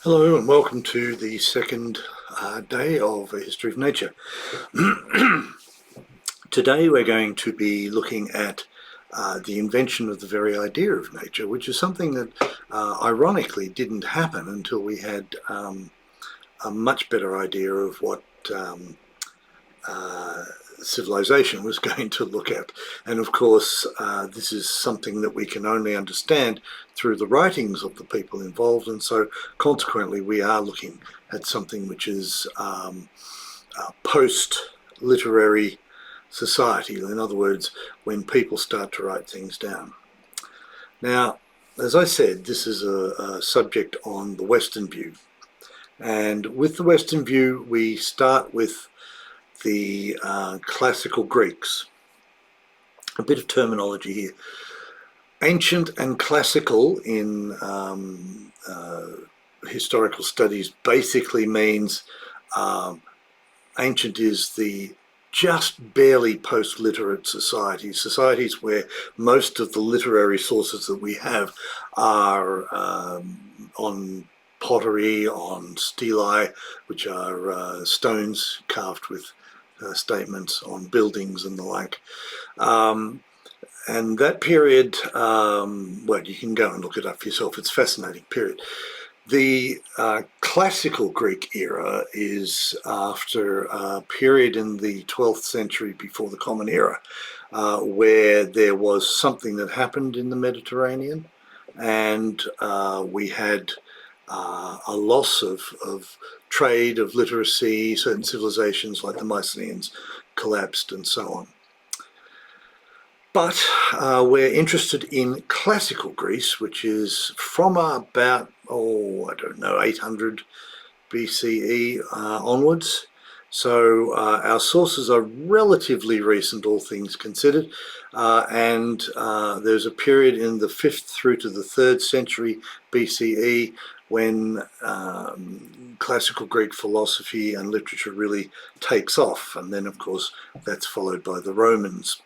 Hello and welcome to the second day of A History of Nature. Today we're going to be looking at the invention of the very idea of nature, which is something that ironically didn't happen until we had a much better idea of what civilization was going to look at. And of course, this is something that we can only understand through the writings of the people involved, and so consequently we are looking at something which is post-literary society. In other words, when people start to write things down. Now, as I said, this is a subject on the Western view. And with the Western view, we start with the classical Greeks. A bit of terminology here. Ancient and classical in historical studies basically means ancient is the just barely post-literate societies where most of the literary sources that we have are on pottery, on stelae, which are stones carved with statements on buildings and the like. And that period, well, you can go and look it up for yourself. It's a fascinating period. The classical Greek era is after a period in the 12th century before the Common Era, where there was something that happened in the Mediterranean, and we had a loss of trade, of literacy. Certain civilizations like the Mycenaeans collapsed and so on. But we're interested in classical Greece, which is from about, 800 BCE onwards. So our sources are relatively recent, all things considered, and there's a period in the 5th through to the 3rd century BCE when classical Greek philosophy and literature really takes off, and then of course that's followed by the Romans.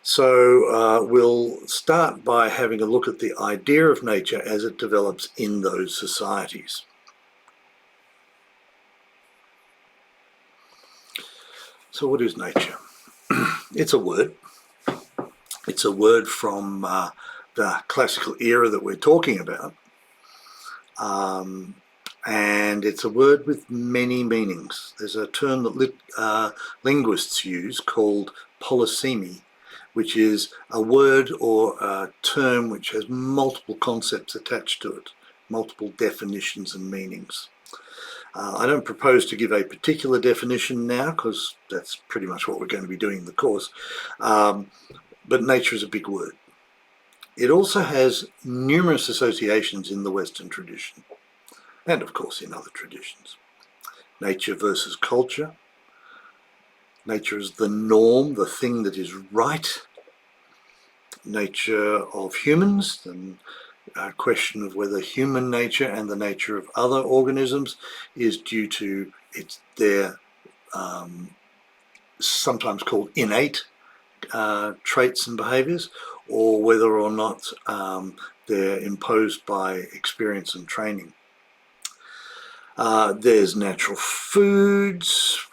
So we'll start by having a look at the idea of nature as it develops in those societies. So what is nature? It's a word. It's a word from the classical era that we're talking about. And it's a word with many meanings. There's a term that linguists use called polysemy, which is a word or a term which has multiple concepts attached to it, multiple definitions and meanings. I don't propose to give a particular definition now because that's pretty much what we're going to be doing in the course, but nature is a big word. It also has numerous associations in the Western tradition and of course in other traditions. Nature versus culture. Nature is the norm, the thing that is right. Nature of humans, the question of whether human nature and the nature of other organisms is due to their sometimes called innate traits and behaviours, or whether or not they're imposed by experience and training. There's natural foods,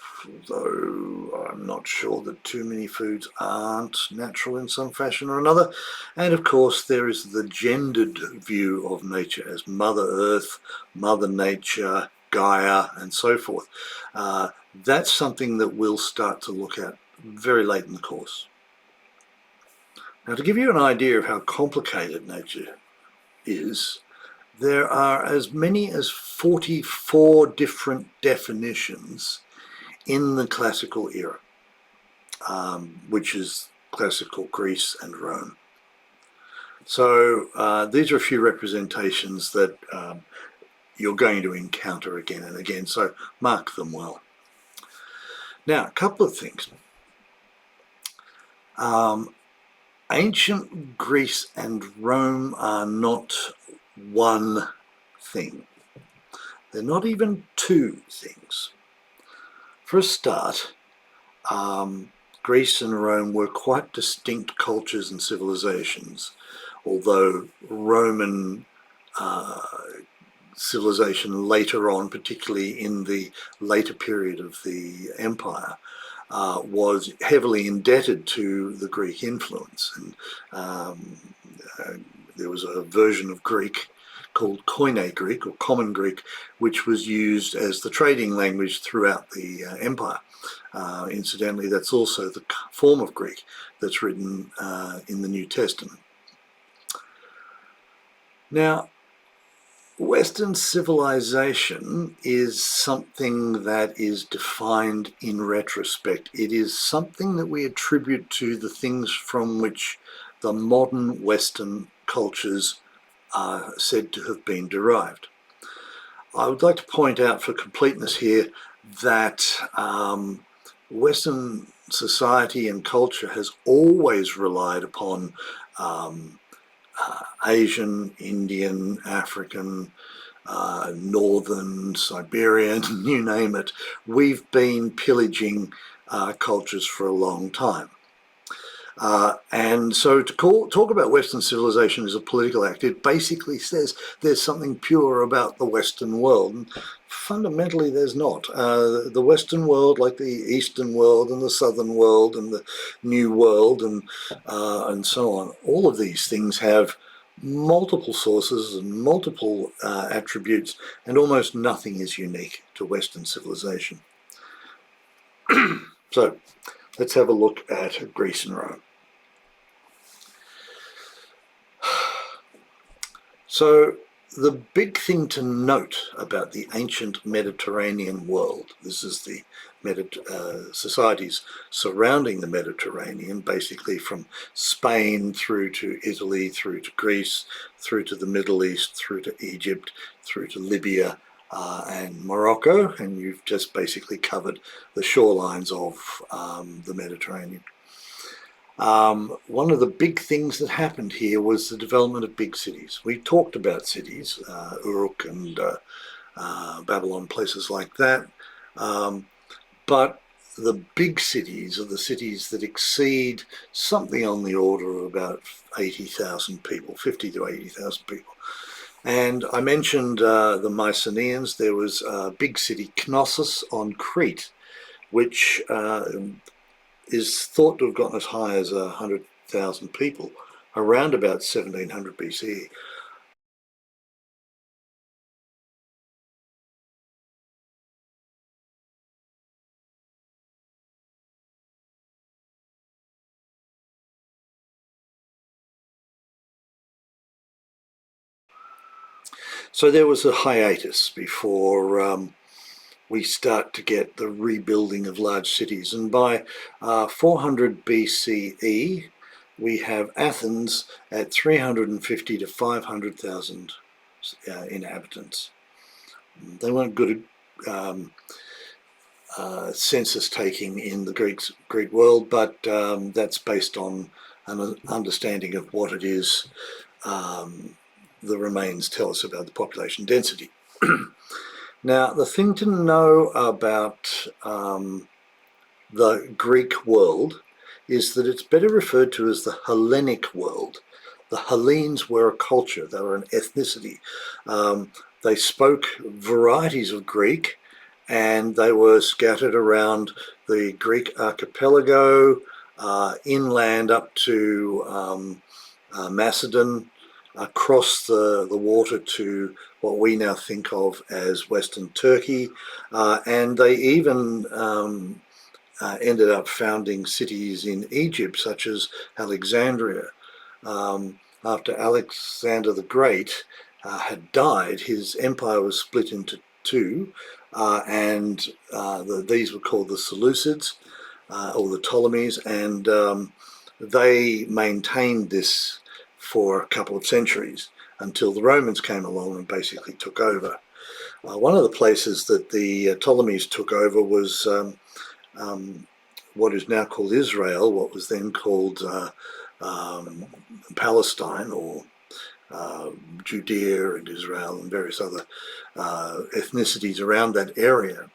though I'm not sure that too many foods aren't natural in some fashion or another. And of course there is the gendered view of nature as Mother Earth, Mother Nature, Gaia, and so forth. That's something that we'll start to look at very late in the course. Now, to give you an idea of how complicated nature is, there are as many as 44 different definitions in the classical era, which is classical Greece and Rome. So these are a few representations that you're going to encounter again and again, so mark them well. Now, a couple of things. Ancient Greece and Rome are not one thing. They're not even two things. For a start, Greece and Rome were quite distinct cultures and civilizations, although Roman civilization later on, particularly in the later period of the empire, was heavily indebted to the Greek influence. And there was a version of Greek called Koine Greek, or Common Greek, which was used as the trading language throughout the empire. Incidentally, that's also the form of Greek that's written in the New Testament. Now, Western civilization is something that is defined in retrospect. It is something that we attribute to the things from which the modern Western cultures are said to have been derived. I would like to point out for completeness here that Western society and culture has always relied upon Asian, Indian, African, Northern, Siberian, you name it. We've been pillaging cultures for a long time. And so to talk about Western civilization as a political act, it basically says there's something pure about the Western world. And fundamentally, there's not. The Western world, like the Eastern world and the Southern world and the New World and so on, all of these things have multiple sources and multiple attributes, and almost nothing is unique to Western civilization. So let's have a look at Greece and Rome. So the big thing to note about the ancient Mediterranean world, this is the societies surrounding the Mediterranean, basically from Spain through to Italy, through to Greece, through to the Middle East, through to Egypt, through to Libya and Morocco, and you've just basically covered the shorelines of the Mediterranean. One of the big things that happened here was the development of big cities. We talked about cities, Uruk and Babylon, places like that. But the big cities are the cities that exceed something on the order of about 80,000 people, 50 to 80,000 people. And I mentioned the Mycenaeans. There was a big city, Knossos, on Crete, which is thought to have gotten as high as 100,000 people around about 1700 BCE. So there was a hiatus before we start to get the rebuilding of large cities. And by 400 BCE, we have Athens at 350 to 500,000 inhabitants. They weren't good census taking in the Greek world, but that's based on an understanding of what it is the remains tell us about the population density. Now, the thing to know about the Greek world is that it's better referred to as the Hellenic world. The Hellenes were a culture, they were an ethnicity. They spoke varieties of Greek, and they were scattered around the Greek archipelago, inland up to Macedon, across the water to what we now think of as Western Turkey, and they even ended up founding cities in Egypt, such as Alexandria. After Alexander the Great had died, his empire was split into two, and these were called the Seleucids, or the Ptolemies, and they maintained this for a couple of centuries until the Romans came along and basically took over. One of the places that the Ptolemies took over was what is now called Israel, what was then called Palestine, or Judea and Israel and various other ethnicities around that area.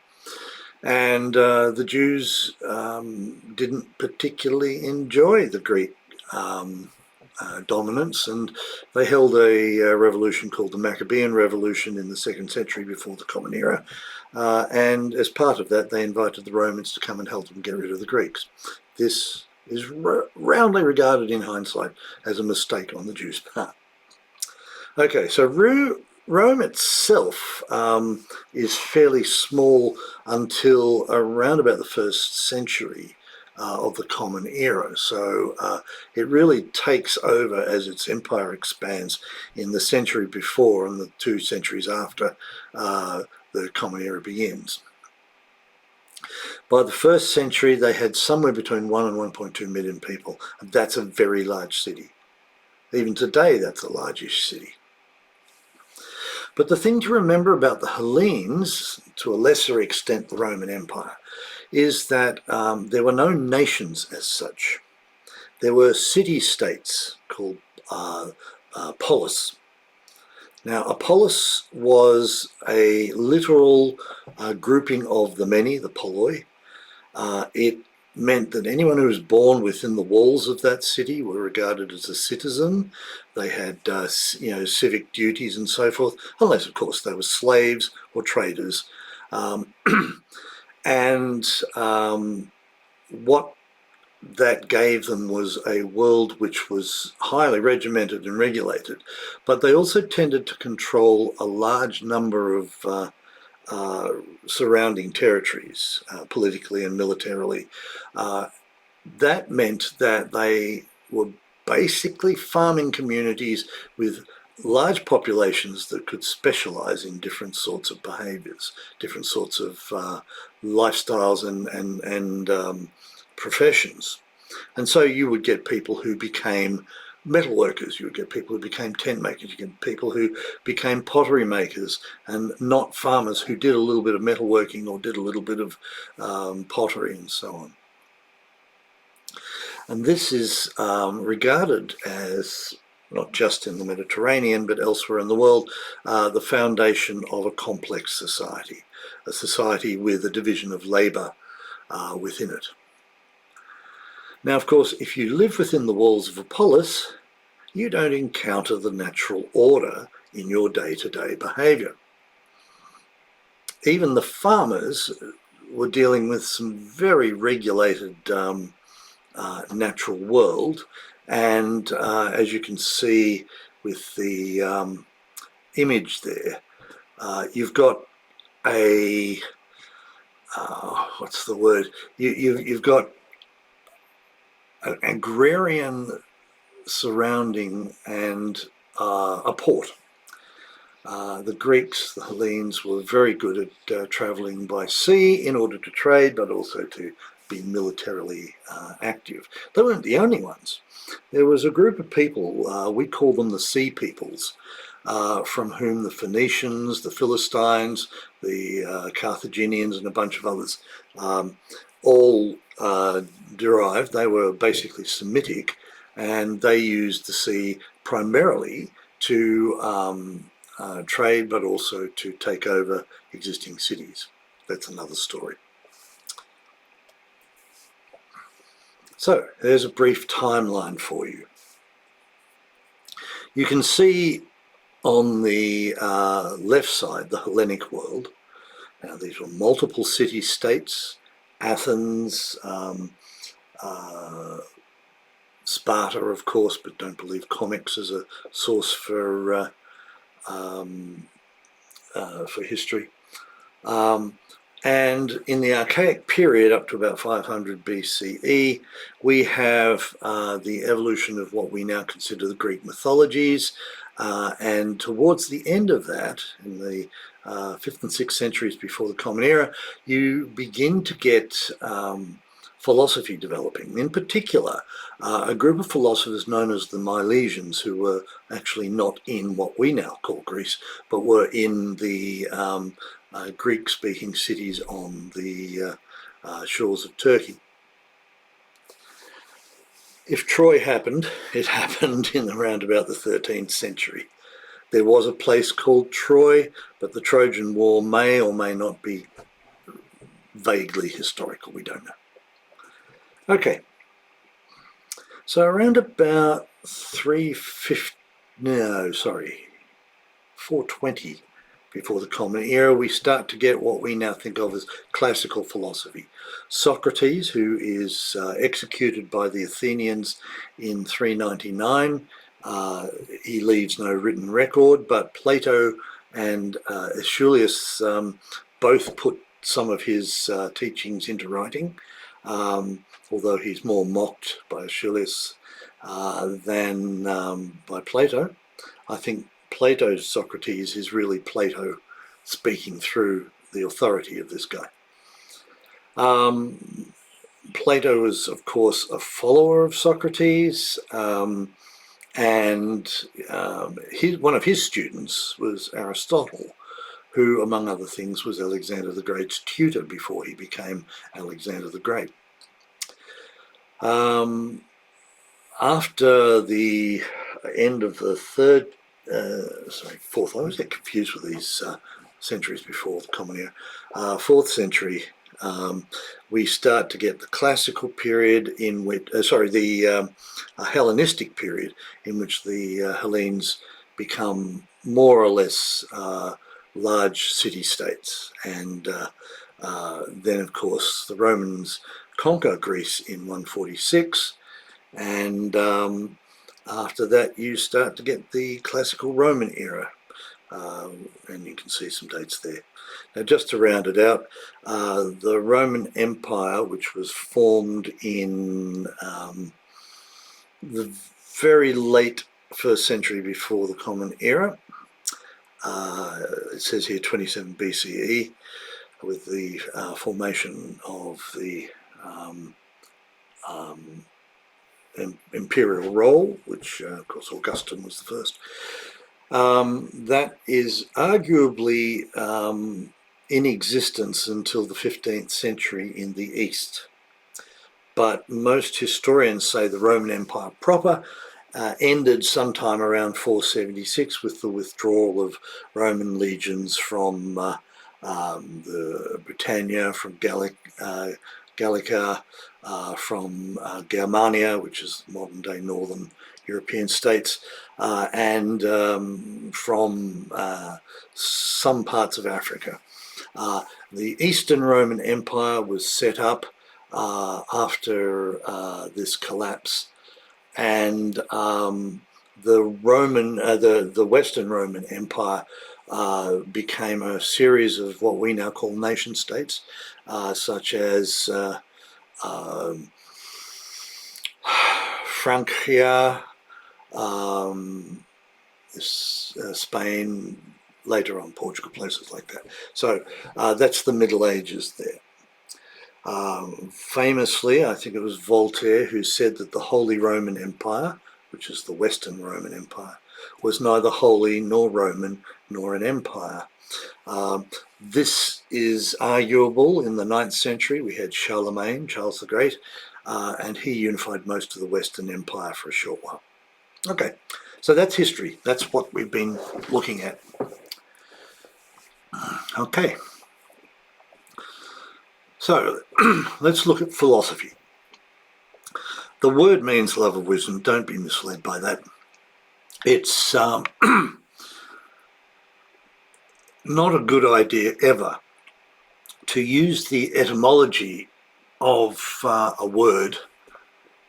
And the Jews didn't particularly enjoy the Greek dominance, and they held a revolution called the Maccabean Revolution in the 2nd century before the Common Era, and as part of that they invited the Romans to come and help them get rid of the Greeks. This is roundly regarded in hindsight as a mistake on the Jews' part. Okay, so Rome itself is fairly small until around about the 1st century of the Common Era. So it really takes over as its empire expands in the century before and the 2 centuries after the Common Era begins. By the 1st century, they had somewhere between 1 and 1.2 million people. And that's a very large city. Even today, that's a largish city. But the thing to remember about the Hellenes, to a lesser extent the Roman Empire, is that there were no nations as such. There were city-states called polis. Now, a polis was a literal grouping of the many, the poloi. It meant that anyone who was born within the walls of that city were regarded as a citizen. They had, civic duties and so forth, unless, of course, they were slaves or traders. What that gave them was a world which was highly regimented and regulated, but they also tended to control a large number of surrounding territories, politically and militarily. That meant that they were basically farming communities with large populations that could specialize in different sorts of behaviors, different sorts of lifestyles and professions. And so you would get people who became metal workers, you would get people who became tent makers, you get people who became pottery makers, and not farmers who did a little bit of metalworking or did a little bit of pottery and so on. And this is regarded as, not just in the Mediterranean but elsewhere in the world, the foundation of a complex society, a society with a division of labour within it. Now, of course, if you live within the walls of a polis, you don't encounter the natural order in your day-to-day behaviour. Even the farmers were dealing with some very regulated natural world, and as you can see with the image there, you've got a what's the word? You've got an agrarian surrounding and a port. The Greeks, the Hellenes, were very good at travelling by sea in order to trade, but also to be militarily active. They weren't the only ones. There was a group of people, we call them the Sea Peoples, from whom the Phoenicians, the Philistines, the Carthaginians and a bunch of others all derived. They were basically Semitic, and they used the sea primarily to trade, but also to take over existing cities. That's another story. So there's a brief timeline for you. You can see on the left side the Hellenic world. Now, these were multiple city-states: Athens, Sparta, of course, but don't believe comics as a source for history. And in the Archaic period, up to about 500 BCE, we have the evolution of what we now consider the Greek mythologies. And towards the end of that, in the 5th and 6th centuries before the Common Era, you begin to get philosophy developing. In particular, a group of philosophers known as the Milesians, who were actually not in what we now call Greece, but were in the Greek-speaking cities on the shores of Turkey. If Troy happened, it happened in around about the 13th century. There was a place called Troy, but the Trojan War may or may not be vaguely historical, we don't know. Okay, so around about 420 before the Common Era, we start to get what we now think of as classical philosophy. Socrates, who is executed by the Athenians in 399, he leaves no written record, but Plato and Aeschylus both put some of his teachings into writing, although he's more mocked by Aeschylus than by Plato. I think Plato's Socrates is really Plato speaking through the authority of this guy. Plato was, of course, a follower of Socrates, and one of his students was Aristotle, who, among other things, was Alexander the Great's tutor before he became Alexander the Great. After the end of the fourth, I always get confused with these centuries before the Common Era, 4th century, we start to get the classical period in which, the Hellenistic period in which the Hellenes become more or less large city-states. And then, of course, the Romans conquer Greece in 146, and after that you start to get the classical Roman era, and you can see some dates there. Now, just to round it out, the Roman Empire, which was formed in the very late 1st century before the Common Era, it says here 27 BCE, with the formation of the imperial role, which of course Augustine was the first. That is arguably in existence until the 15th century in the East. But most historians say the Roman Empire proper ended sometime around 476 with the withdrawal of Roman legions from the Britannia, from Gallica, from Germania, which is modern-day northern European states, and from some parts of Africa. The Eastern Roman Empire was set up after this collapse, and the Western Roman Empire became a series of what we now call nation states, such as Francia, Spain, later on Portugal, places like that. So that's the Middle Ages there. Famously, I think it was Voltaire who said that the Holy Roman Empire, which is the Western Roman Empire, was neither holy nor Roman nor an empire. This is arguable. In the 9th century, we had Charlemagne, Charles the Great, and he unified most of the Western Empire for a short while. Okay, so that's history. That's what we've been looking at. Okay, so let's look at philosophy. The word means love of wisdom. Don't be misled by that. It's not a good idea ever to use the etymology of a word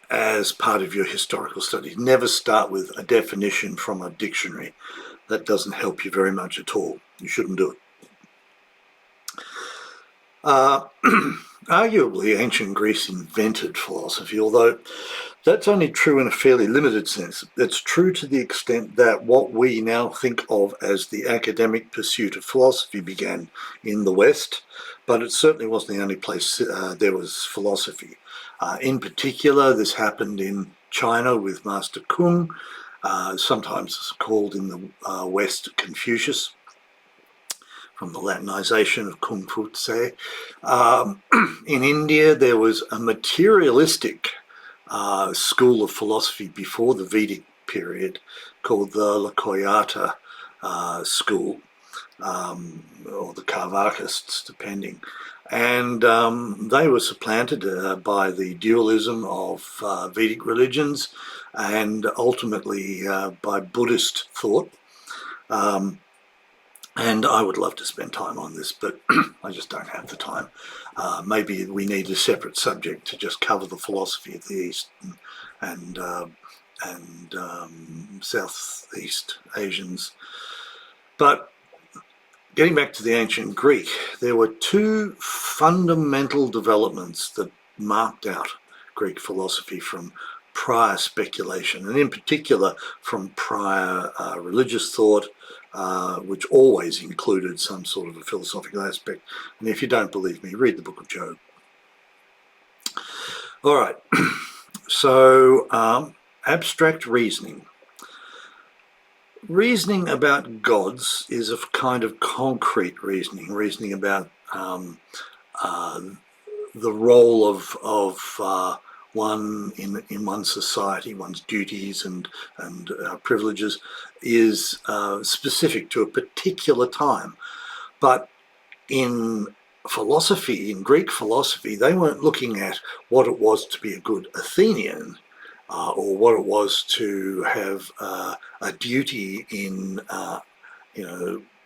as part of your historical studies. Never start with a definition from a dictionary. That doesn't help you very much at all. You shouldn't do it. Arguably, ancient Greece invented philosophy, although that's only true in a fairly limited sense. It's true to the extent that what we now think of as the academic pursuit of philosophy began in the West, but it certainly wasn't the only place there was philosophy. In particular, this happened in China with Master Kung, sometimes it's called in the West Confucius, from the Latinization of Kung Fu Tse. In India, there was a materialistic school of philosophy before the Vedic period called the Lokoyata school, or the Carvakists, depending. And they were supplanted by the dualism of Vedic religions, and ultimately by Buddhist thought. And I would love to spend time on this, but I just don't have the time. Maybe we need a separate subject to just cover the philosophy of the East and Southeast Asians. But getting back to the ancient Greek, there were two fundamental developments that marked out Greek philosophy from prior speculation, and in particular from prior religious thought, which always included some sort of a philosophical aspect. And if you don't believe me, read the book of Job. All right, so abstract reasoning. Reasoning about gods is a kind of concrete reasoning about the role of one in one's society, one's duties and privileges, is specific to a particular time. But in philosophy, in Greek philosophy, they weren't looking at what it was to be a good Athenian or what it was to have a duty in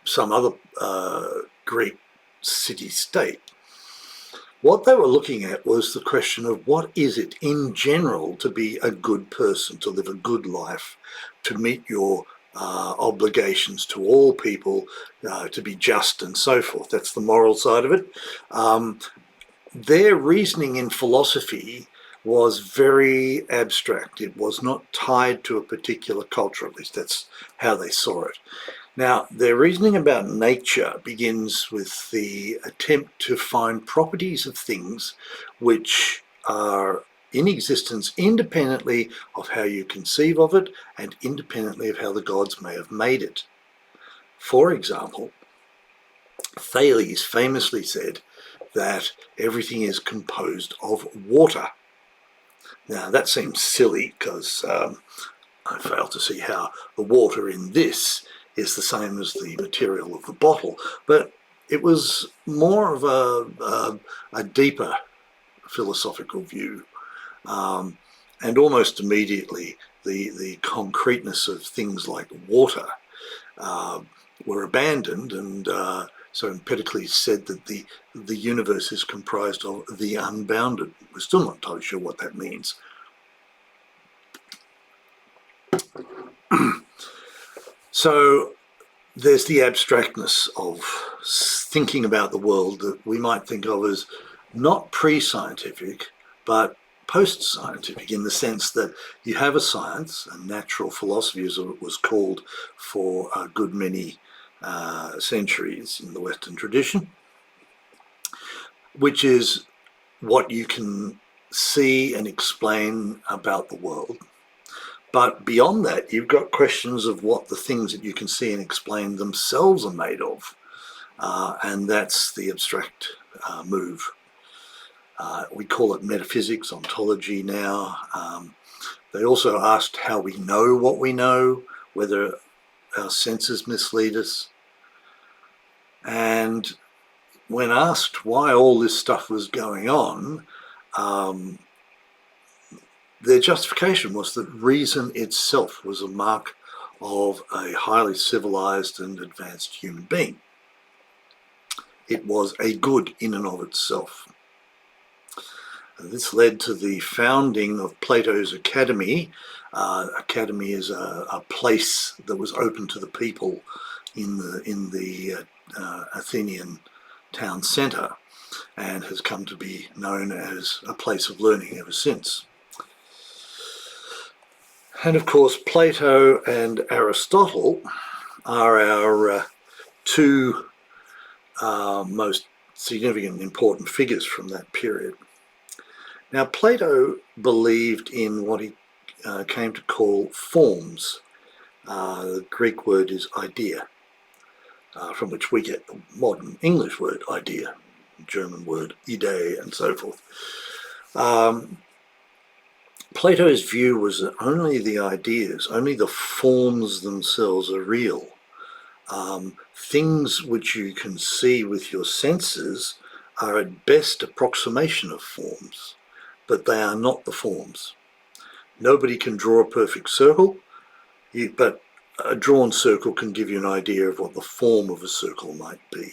some other Greek city-state. What they were looking at was the question of what is it in general to be a good person, to live a good life, to meet your obligations to all people, to be just and so forth. That's the moral side of it. Their reasoning in philosophy was very abstract. It was not tied to a particular culture, at least that's how they saw it. Now, their reasoning about nature begins with the attempt to find properties of things which are in existence independently of how you conceive of it and independently of how the gods may have made it. For example, Thales famously said that everything is composed of water. Now, that seems silly because I fail to see how the water in this is the same as the material of the bottle, but it was more of a deeper philosophical view, and almost immediately the concreteness of things like water were abandoned, and so Empedocles said that the universe is comprised of the unbounded. We're still not totally sure what that means. So there's the abstractness of thinking about the world that we might think of as not pre-scientific, but post-scientific, in the sense that you have a science, a natural philosophy as it was called for a good many centuries in the Western tradition, which is what you can see and explain about the world. But beyond that, you've got questions of what the things that you can see and explain themselves are made of. And that's the abstract move. We call it metaphysics, ontology now. They also asked how we know what we know, whether our senses mislead us. And when asked why all this stuff was going on, their justification was that reason itself was a mark of a highly civilized and advanced human being. It was a good in and of itself. This led to the founding of Plato's Academy. Academy is a place that was open to the people in the Athenian town centre, and has come to be known as a place of learning ever since. And of course, Plato and Aristotle are our two most significant and important figures from that period. Now, Plato believed in what he came to call forms. The Greek word is idea, from which we get the modern English word idea, German word idee, and so forth. Plato's view was that only the ideas, only the forms themselves are real. Things which you can see with your senses are at best approximation of forms, but they are not the forms. Nobody can draw a perfect circle, but a drawn circle can give you an idea of what the form of a circle might be.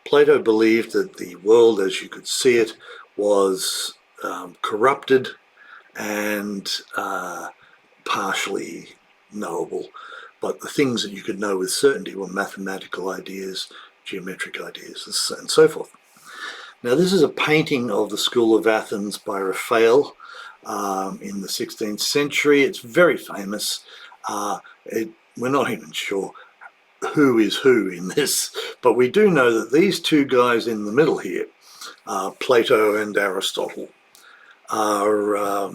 Plato believed that the world as you could see it was corrupted and partially knowable, but the things that you could know with certainty were mathematical ideas, geometric ideas, and so forth. Now, this is a painting of the School of Athens by Raphael in the 16th century. It's very famous. We're not even sure who is who in this, but we do know that these two guys in the middle here, Plato and Aristotle, are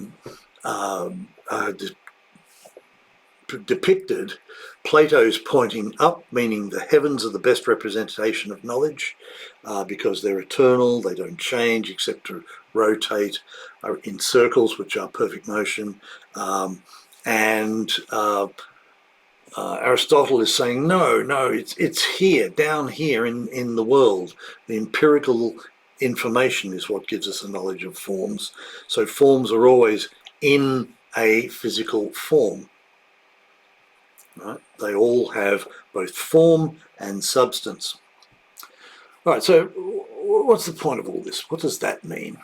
depicted. Plato's pointing up, meaning the heavens are the best representation of knowledge because they're eternal, they don't change except to rotate in circles, which are perfect motion. Aristotle is saying, no, it's here, down here in the world. The empirical information is what gives us a knowledge of forms. So forms are always in a physical form. Right? They all have both form and substance. All right, so what's the point of all this? What does that mean?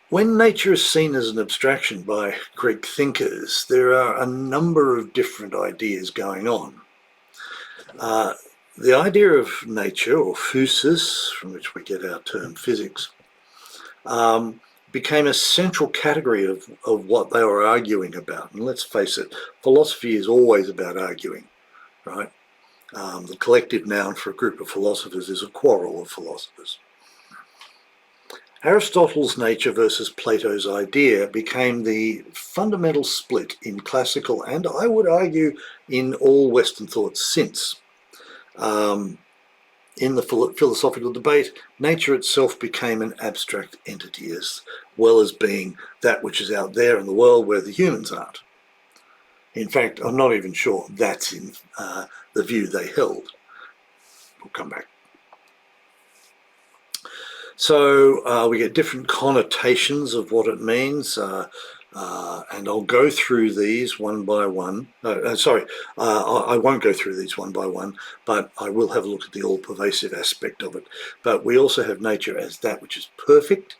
When nature is seen as an abstraction by Greek thinkers, there are a number of different ideas going on. The idea of nature, or physis, from which we get our term physics, became a central category of what they were arguing about. And let's face it, philosophy is always about arguing, right? The collective noun for a group of philosophers is a quarrel of philosophers. Aristotle's nature versus Plato's idea became the fundamental split in classical and, I would argue, in all Western thought since. In the philosophical debate, nature itself became an abstract entity as well as being that which is out there in the world where the humans aren't. In fact, I'm not even sure that's in the view they held. We'll come back. So we get different connotations of what it means, and I'll go through these one by one. I won't go through these one by one, but I will have a look at the all-pervasive aspect of it. But we also have nature as that which is perfect,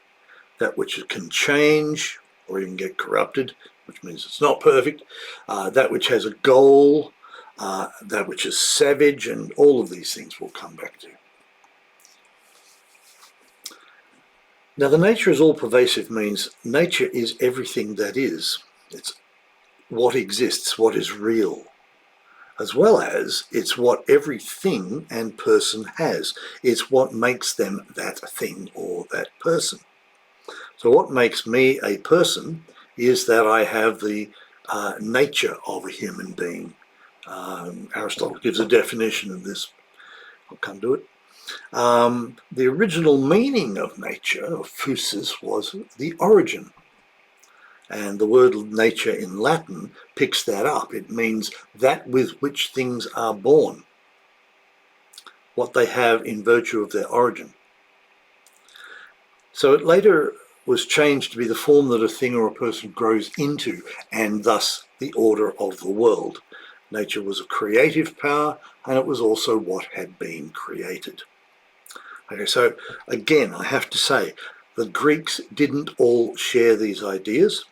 that which can change or even get corrupted, which means it's not perfect, that which has a goal, that which is savage, and all of these things we'll come back to. Now, the nature is all-pervasive means nature is everything that is. It's what exists, what is real, as well as it's what every thing and person has. It's what makes them that thing or that person. So what makes me a person is that I have the nature of a human being. Aristotle gives a definition of this. I'll come to it. The original meaning of nature, of physis, was the origin. And the word nature in Latin picks that up. It means that with which things are born, what they have in virtue of their origin. So it later was changed to be the form that a thing or a person grows into, and thus the order of the world. Nature was a creative power, and it was also what had been created. Okay, so again, I have to say, the Greeks didn't all share these ideas.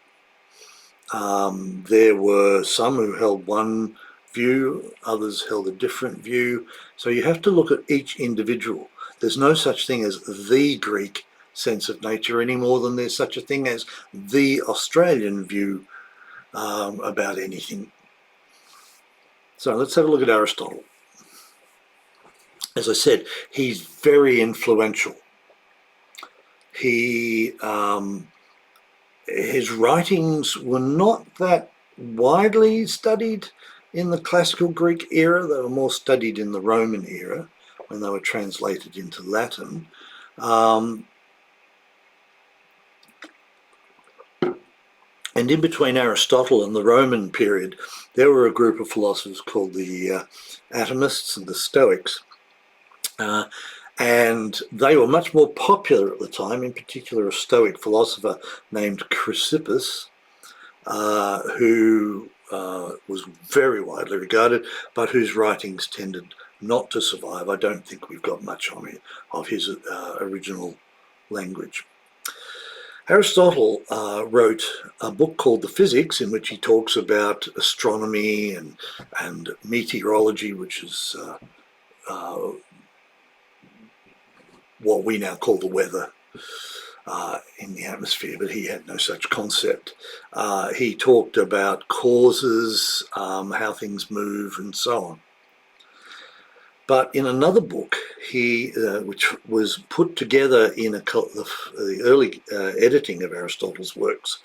There were some who held one view, others held a different view. So you have to look at each individual. There's no such thing as the Greek sense of nature any more than there's such a thing as the Australian view about anything. So let's have a look at Aristotle. As I said, he's very influential. His writings were not that widely studied in the classical Greek era. They were more studied in the Roman era when they were translated into Latin. And in between Aristotle and the Roman period, there were a group of philosophers called the atomists and the Stoics. And they were much more popular at the time, in particular a Stoic philosopher named Chrysippus, who was very widely regarded, but whose writings tended not to survive. I don't think we've got much on it, of his original language. Aristotle wrote a book called The Physics, in which he talks about astronomy and meteorology, which is what we now call the weather in the atmosphere, but he had no such concept. He talked about causes, how things move, and so on. But in another book, which was put together in the early editing of Aristotle's works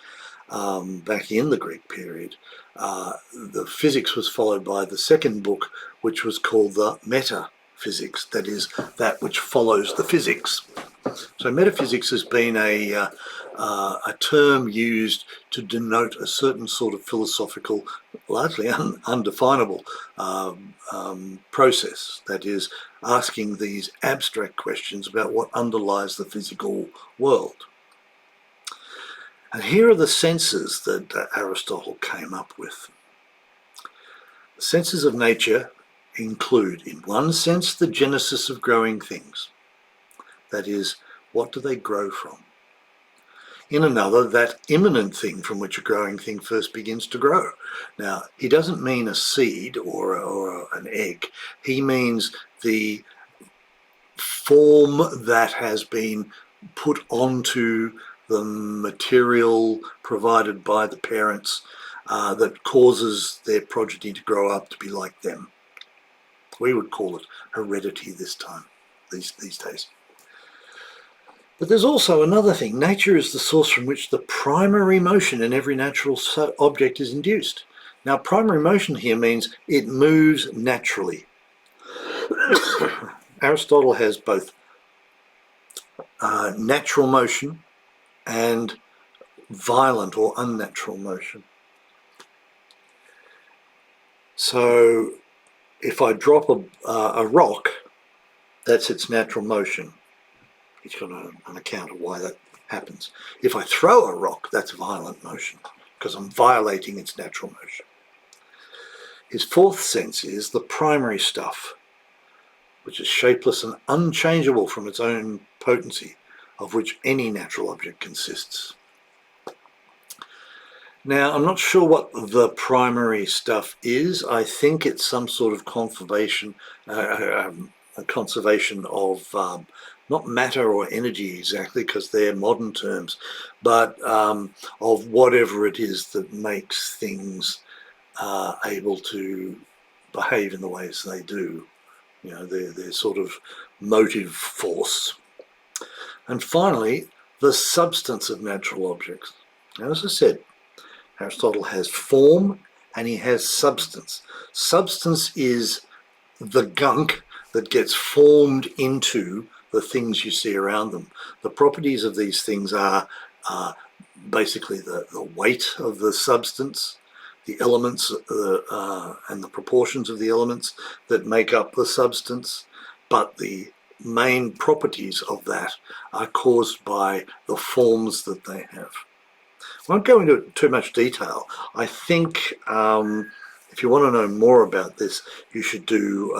back in the Greek period, the Physics was followed by the second book, which was called the Metaphysics, that is, that which follows the physics. So metaphysics has been a term used to denote a certain sort of philosophical, largely undefinable process, that is, asking these abstract questions about what underlies the physical world. And here are the senses that Aristotle came up with. The senses of nature include, in one sense, the genesis of growing things. That is, what do they grow from? In another, that imminent thing from which a growing thing first begins to grow. Now, he doesn't mean a seed or an egg. He means the form that has been put onto the material provided by the parents that causes their progeny to grow up to be like them. We would call it heredity these days. But there's also another thing. Nature is the source from which the primary motion in every natural object is induced. Now, primary motion here means it moves naturally. Aristotle has both natural motion and violent or unnatural motion. So if I drop a rock, that's its natural motion. He's got an account of why that happens. If I throw a rock, that's violent motion, because I'm violating its natural motion. His fourth sense is the primary stuff, which is shapeless and unchangeable from its own potency, of which any natural object consists. Now, I'm not sure what the primary stuff is. I think it's some sort of conservation of not matter or energy exactly, because they're modern terms, but of whatever it is that makes things able to behave in the ways they do. You know, their sort of motive force. And finally, the substance of natural objects. Now, as I said, Aristotle has form and he has substance. Substance is the gunk that gets formed into the things you see around them. The properties of these things are basically the weight of the substance, the elements and the proportions of the elements that make up the substance, but the main properties of that are caused by the forms that they have. I won't go into too much detail. I think if you want to know more about this, you should do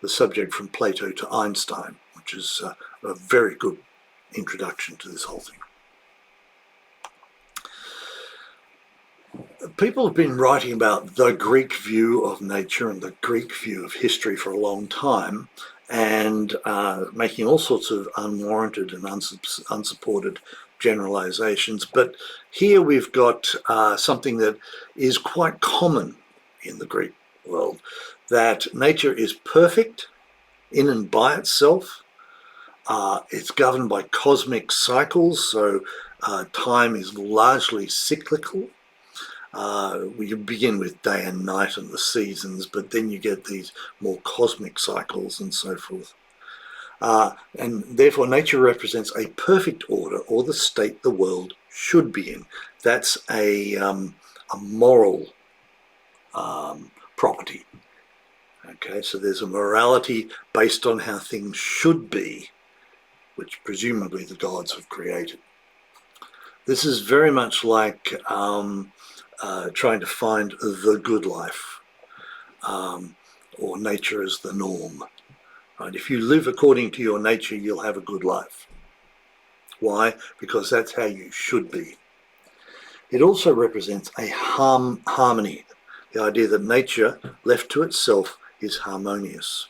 the subject from Plato to Einstein, which is a very good introduction to this whole thing. People have been writing about the Greek view of nature and the Greek view of history for a long time, and making all sorts of unwarranted and unsupported generalizations. But here we've got something that is quite common in the Greek world, that nature is perfect in and by itself. It's governed by cosmic cycles, so time is largely cyclical. We begin with day and night and the seasons, but then you get these more cosmic cycles and so forth. And therefore nature represents a perfect order, or the state the world should be in. That's a moral property. Okay, so there's a morality based on how things should be, which presumably the gods have created. This is very much like trying to find the good life, or nature as the norm. Right? If you live according to your nature, you'll have a good life. Why? Because that's how you should be. It also represents a harmony, the idea that nature, left to itself, is harmonious.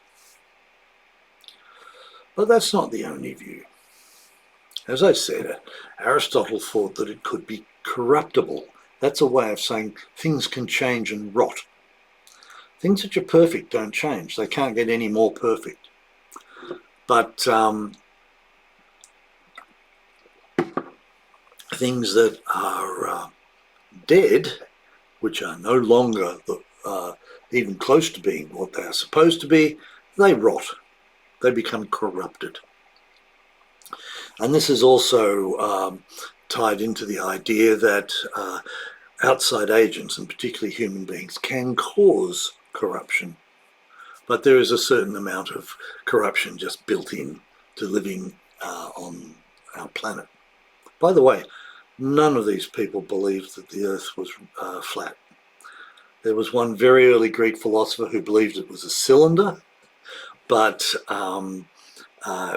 But that's not the only view. As I said, Aristotle thought that it could be corruptible. That's a way of saying things can change and rot. Things that are perfect don't change. They can't get any more perfect. But things that are dead, which are no longer even close to being what they are supposed to be, they rot. They become corrupted. And this is also tied into the idea that outside agents, and particularly human beings, can cause corruption. But there is a certain amount of corruption just built in to living on our planet. By the way, none of these people believed that the Earth was flat. There was one very early Greek philosopher who believed it was a cylinder, but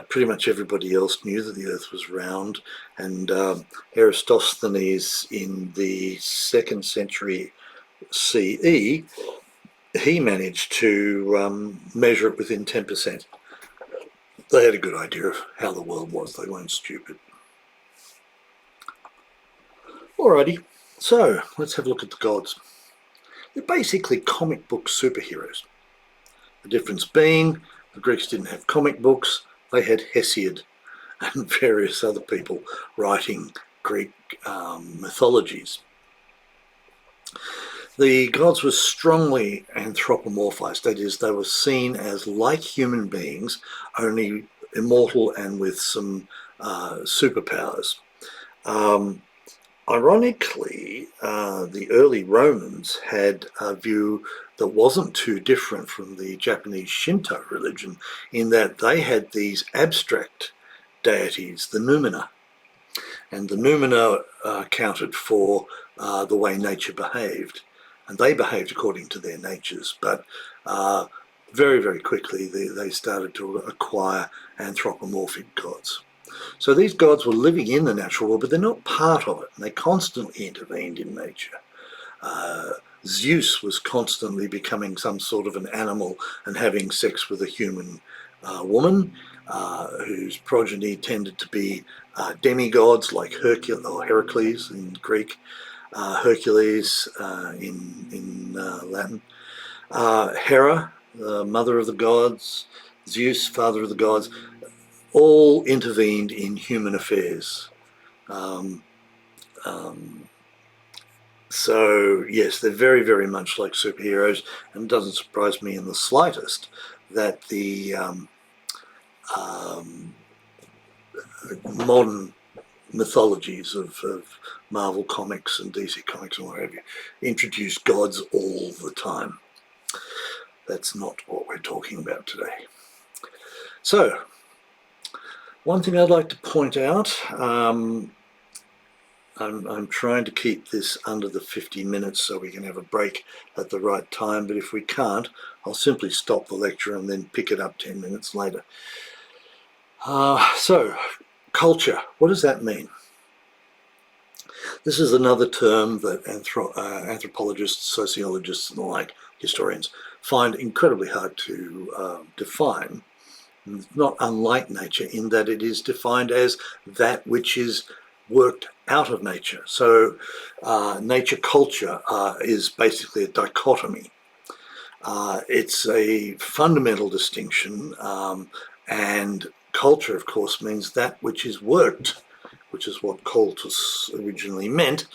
pretty much everybody else knew that the Earth was round. And Eratosthenes in the 2nd century CE, he managed to measure it within 10%. They had a good idea of how the world was. They weren't stupid. Alrighty, so let's have a look at the gods. They're basically comic book superheroes. The difference being the Greeks didn't have comic books, they had Hesiod and various other people writing Greek mythologies. The gods were strongly anthropomorphized, that is, they were seen as like human beings, only immortal and with some superpowers. Ironically, the early Romans had a view that wasn't too different from the Japanese Shinto religion, in that they had these abstract deities, the noumena. And the noumena accounted for the way nature behaved. And they behaved according to their natures. But very, very quickly, they started to acquire anthropomorphic gods. So these gods were living in the natural world, but they're not part of it. And they constantly intervened in nature. Zeus was constantly becoming some sort of an animal and having sex with a human woman, whose progeny tended to be demigods like Heracles in Greek, Hercules in Latin, Hera, the mother of the gods, Zeus, father of the gods, all intervened in human affairs. So yes, they're very, very much like superheroes, and it doesn't surprise me in the slightest that the modern mythologies of Marvel Comics and DC Comics and what have you introduce gods all the time. That's not what we're talking about today. So, one thing I'd like to point out, I'm trying to keep this under the 50 minutes so we can have a break at the right time, but if we can't, I'll simply stop the lecture and then pick it up 10 minutes later. So, culture, what does that mean? This is another term that anthropologists, sociologists and the like, historians, find incredibly hard to define. Not unlike nature in that it is defined as that which is worked out of nature. So nature culture is basically a dichotomy. It's a fundamental distinction, and culture, of course, means that which is worked, which is what cultus originally meant,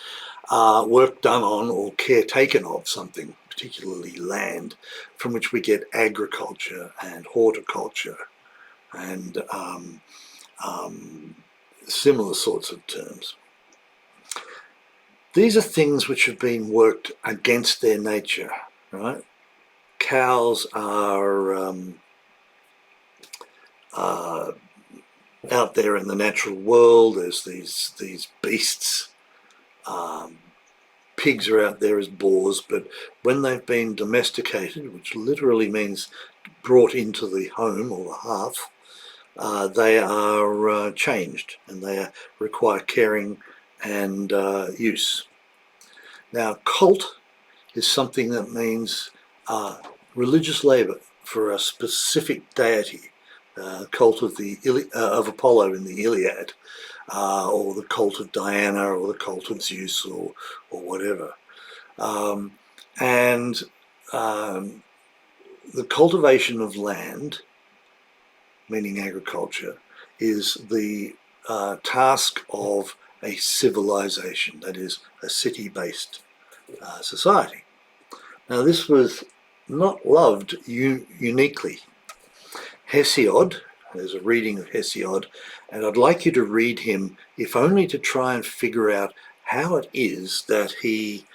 work done on or care taken of something, particularly land, from which we get agriculture and horticulture and similar sorts of terms. These are things which have been worked against their nature, right? cows are out there in the natural world. There's these beasts. Pigs are out there as boars, but when they've been domesticated, which literally means brought into the home or the hearth, they are changed, and they require caring and use. Now, cult is something that means religious labour for a specific deity. Cult of of Apollo in the Iliad, or the cult of Diana, or the cult of Zeus, or whatever. And the cultivation of land, meaning agriculture, is the task of a civilization, that is, a city-based society. Now, this was not loved uniquely. Hesiod, there's a reading of Hesiod, and I'd like you to read him, if only to try and figure out how it is that he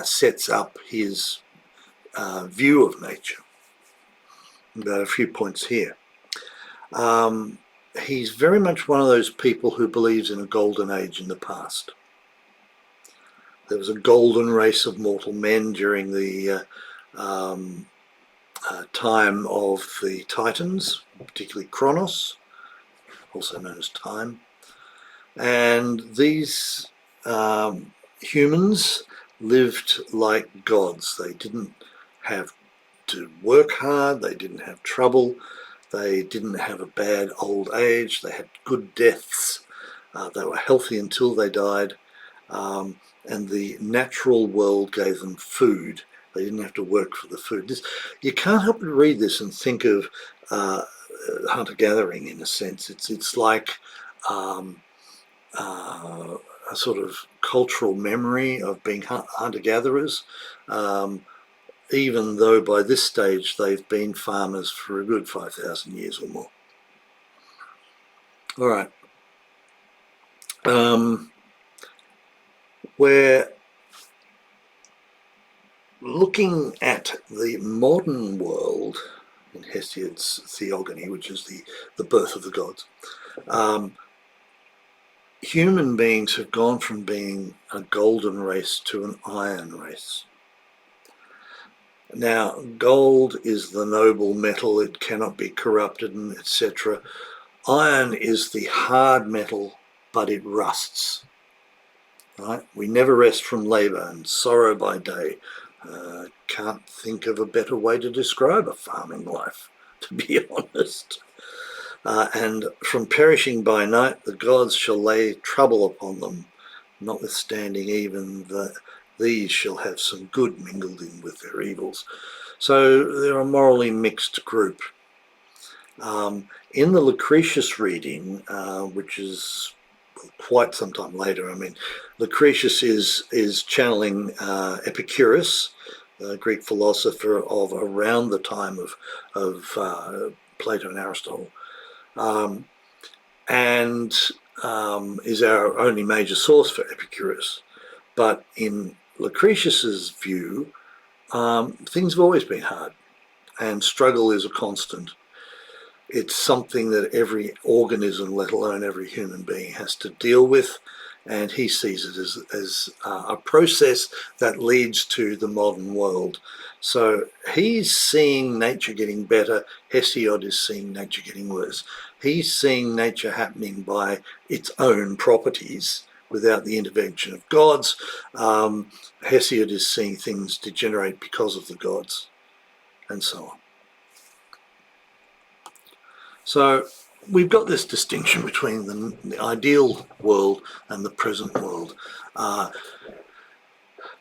sets up his view of nature. I've got a few points here. He's very much one of those people who believes in a golden age in the past. There was a golden race of mortal men during the time of the Titans, particularly Kronos, also known as time. And these humans lived like gods. They didn't have to work hard, they didn't have trouble, they didn't have a bad old age, they had good deaths, they were healthy until they died, and the natural world gave them food. They didn't have to work for the food. You can't help but read this and think of hunter-gathering in a sense. It's like a sort of cultural memory of being hunter-gatherers, even though by this stage they've been farmers for a good 5,000 years or more. All right. We're looking at the modern world in Hesiod's theogony, which is the birth of the gods. Human beings have gone from being a golden race to an iron race. Now, gold is the noble metal, it cannot be corrupted, and etc. Iron is the hard metal, but it rusts. Right? We never rest from labour and sorrow by day. Can't think of a better way to describe a farming life, to be honest. And from perishing by night, the gods shall lay trouble upon them, notwithstanding even these shall have some good mingled in with their evils. So they're a morally mixed group. In the Lucretius reading, which is quite some time later, I mean, Lucretius is channeling Epicurus, a Greek philosopher of around the time of Plato and Aristotle, and is our only major source for Epicurus. But in Lucretius's view, things have always been hard, and struggle is a constant. It's something that every organism, let alone every human being, has to deal with, and he sees it as a process that leads to the modern world. So he's seeing nature getting better, Hesiod is seeing nature getting worse. He's seeing nature happening by its own properties without the intervention of gods. Hesiod is seeing things degenerate because of the gods, and so on. So we've got this distinction between the ideal world and the present world.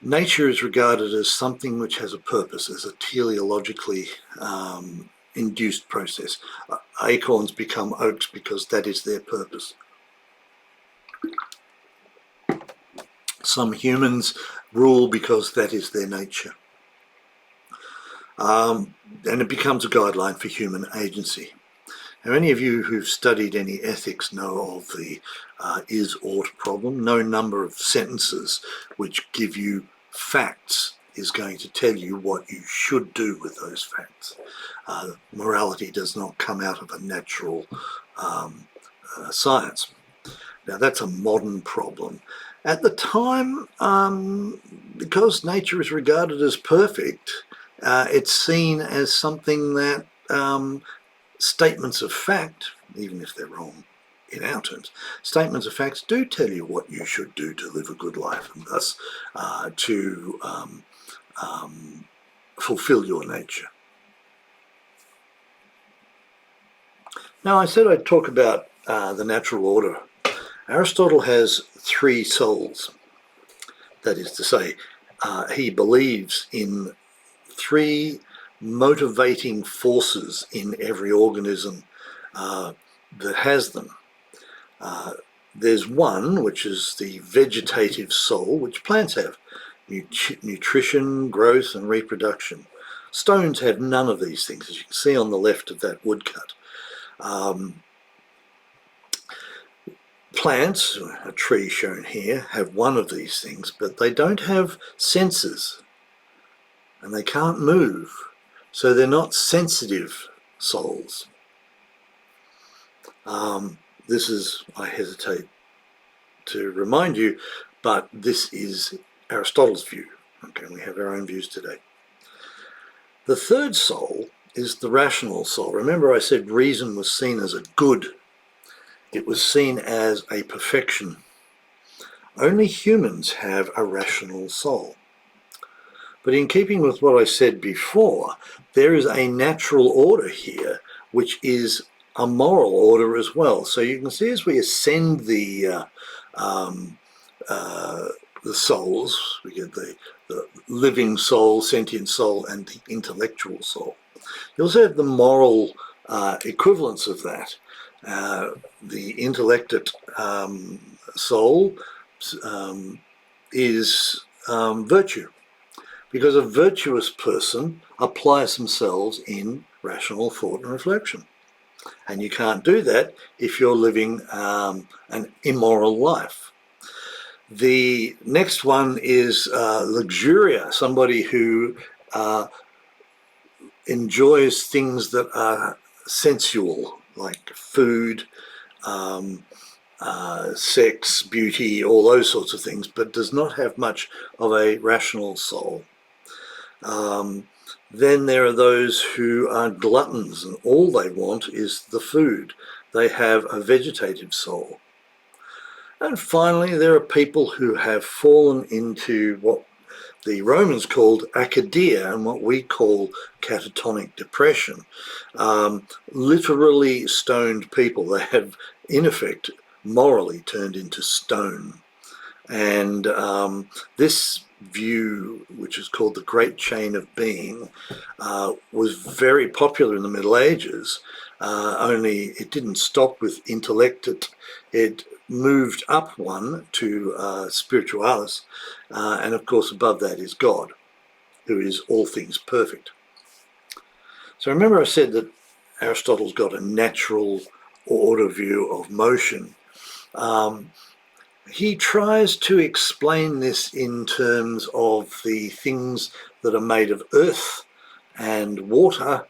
Nature is regarded as something which has a purpose, as a teleologically induced process. Acorns become oaks because that is their purpose. Some humans rule because that is their nature. And it becomes a guideline for human agency. Now, any of you who've studied any ethics know of the is-ought problem. No number of sentences which give you facts is going to tell you what you should do with those facts. Morality does not come out of a natural science. Now that's a modern problem. At the time, because nature is regarded as perfect, it's seen as something that statements of fact, even if they're wrong in our terms, statements of facts do tell you what you should do to live a good life, and thus to fulfill your nature. Now, I said I'd talk about the natural order. Aristotle has 3 souls. That is to say, he believes in 3 motivating forces in every organism that has them. There's one, which is the vegetative soul, which plants have: nutrition, growth, and reproduction. Stones have none of these things, as you can see on the left of that woodcut. Plants, a tree shown here, have one of these things, but they don't have senses and they can't move, so they're not sensitive souls. This is, I hesitate to remind you, but this is Aristotle's view. Okay, we have our own views today. The third soul is the rational soul. Remember, I said reason was seen as a good. It was seen as a perfection. Only humans have a rational soul. But in keeping with what I said before, there is a natural order here, which is a moral order as well. So you can see as we ascend the souls, we get the living soul, sentient soul, and the intellectual soul. You also have the moral equivalence of that. The intellected soul is virtue, because a virtuous person applies themselves in rational thought and reflection. And you can't do that if you're living an immoral life. The next one is luxuria, somebody who enjoys things that are sensual, like food, sex, beauty, all those sorts of things, but does not have much of a rational soul. Then there are those who are gluttons, and all they want is the food. They have a vegetative soul. And finally, there are people who have fallen into what the Romans called akadia and what we call catatonic depression. Literally stoned people. They have, in effect, morally turned into stone. And this view, which is called the Great Chain of Being, was very popular in the Middle Ages, only it didn't stop with intellect. It moved up one to spiritualis, and of course above that is God, who is all things perfect. So remember I said that Aristotle's got a natural order view of motion. He tries to explain this in terms of the things that are made of earth and water.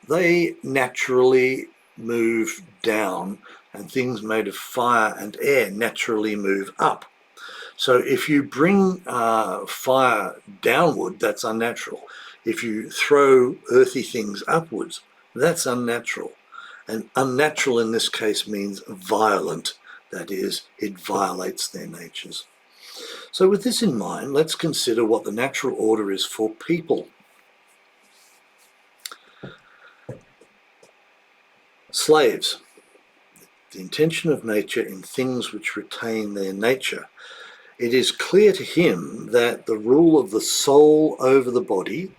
They naturally move down, and things made of fire and air naturally move up. So if you bring fire downward, that's unnatural. If you throw earthy things upwards, that's unnatural. And unnatural in this case means violent. That is, it violates their natures. So with this in mind, let's consider what the natural order is for people. Slaves. The intention of nature in things which retain their nature. It is clear to him that the rule of the soul over the body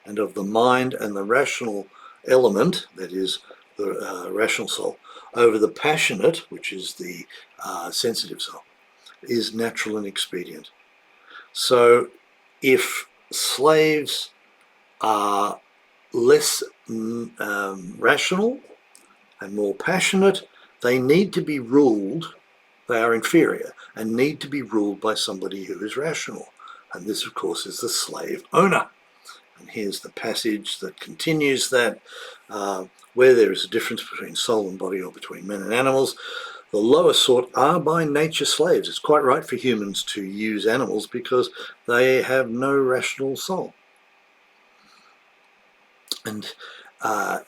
and of the mind and the rational element, that is the rational soul, over the passionate, which is the sensitive soul, is natural and expedient. So if slaves are less rational and more passionate, they need to be ruled, they are inferior, and need to be ruled by somebody who is rational. And this, of course, is the slave owner. And here's the passage that continues that. Where there is a difference between soul and body, or between men and animals, the lower sort are by nature slaves. It's quite right for humans to use animals because they have no rational soul. And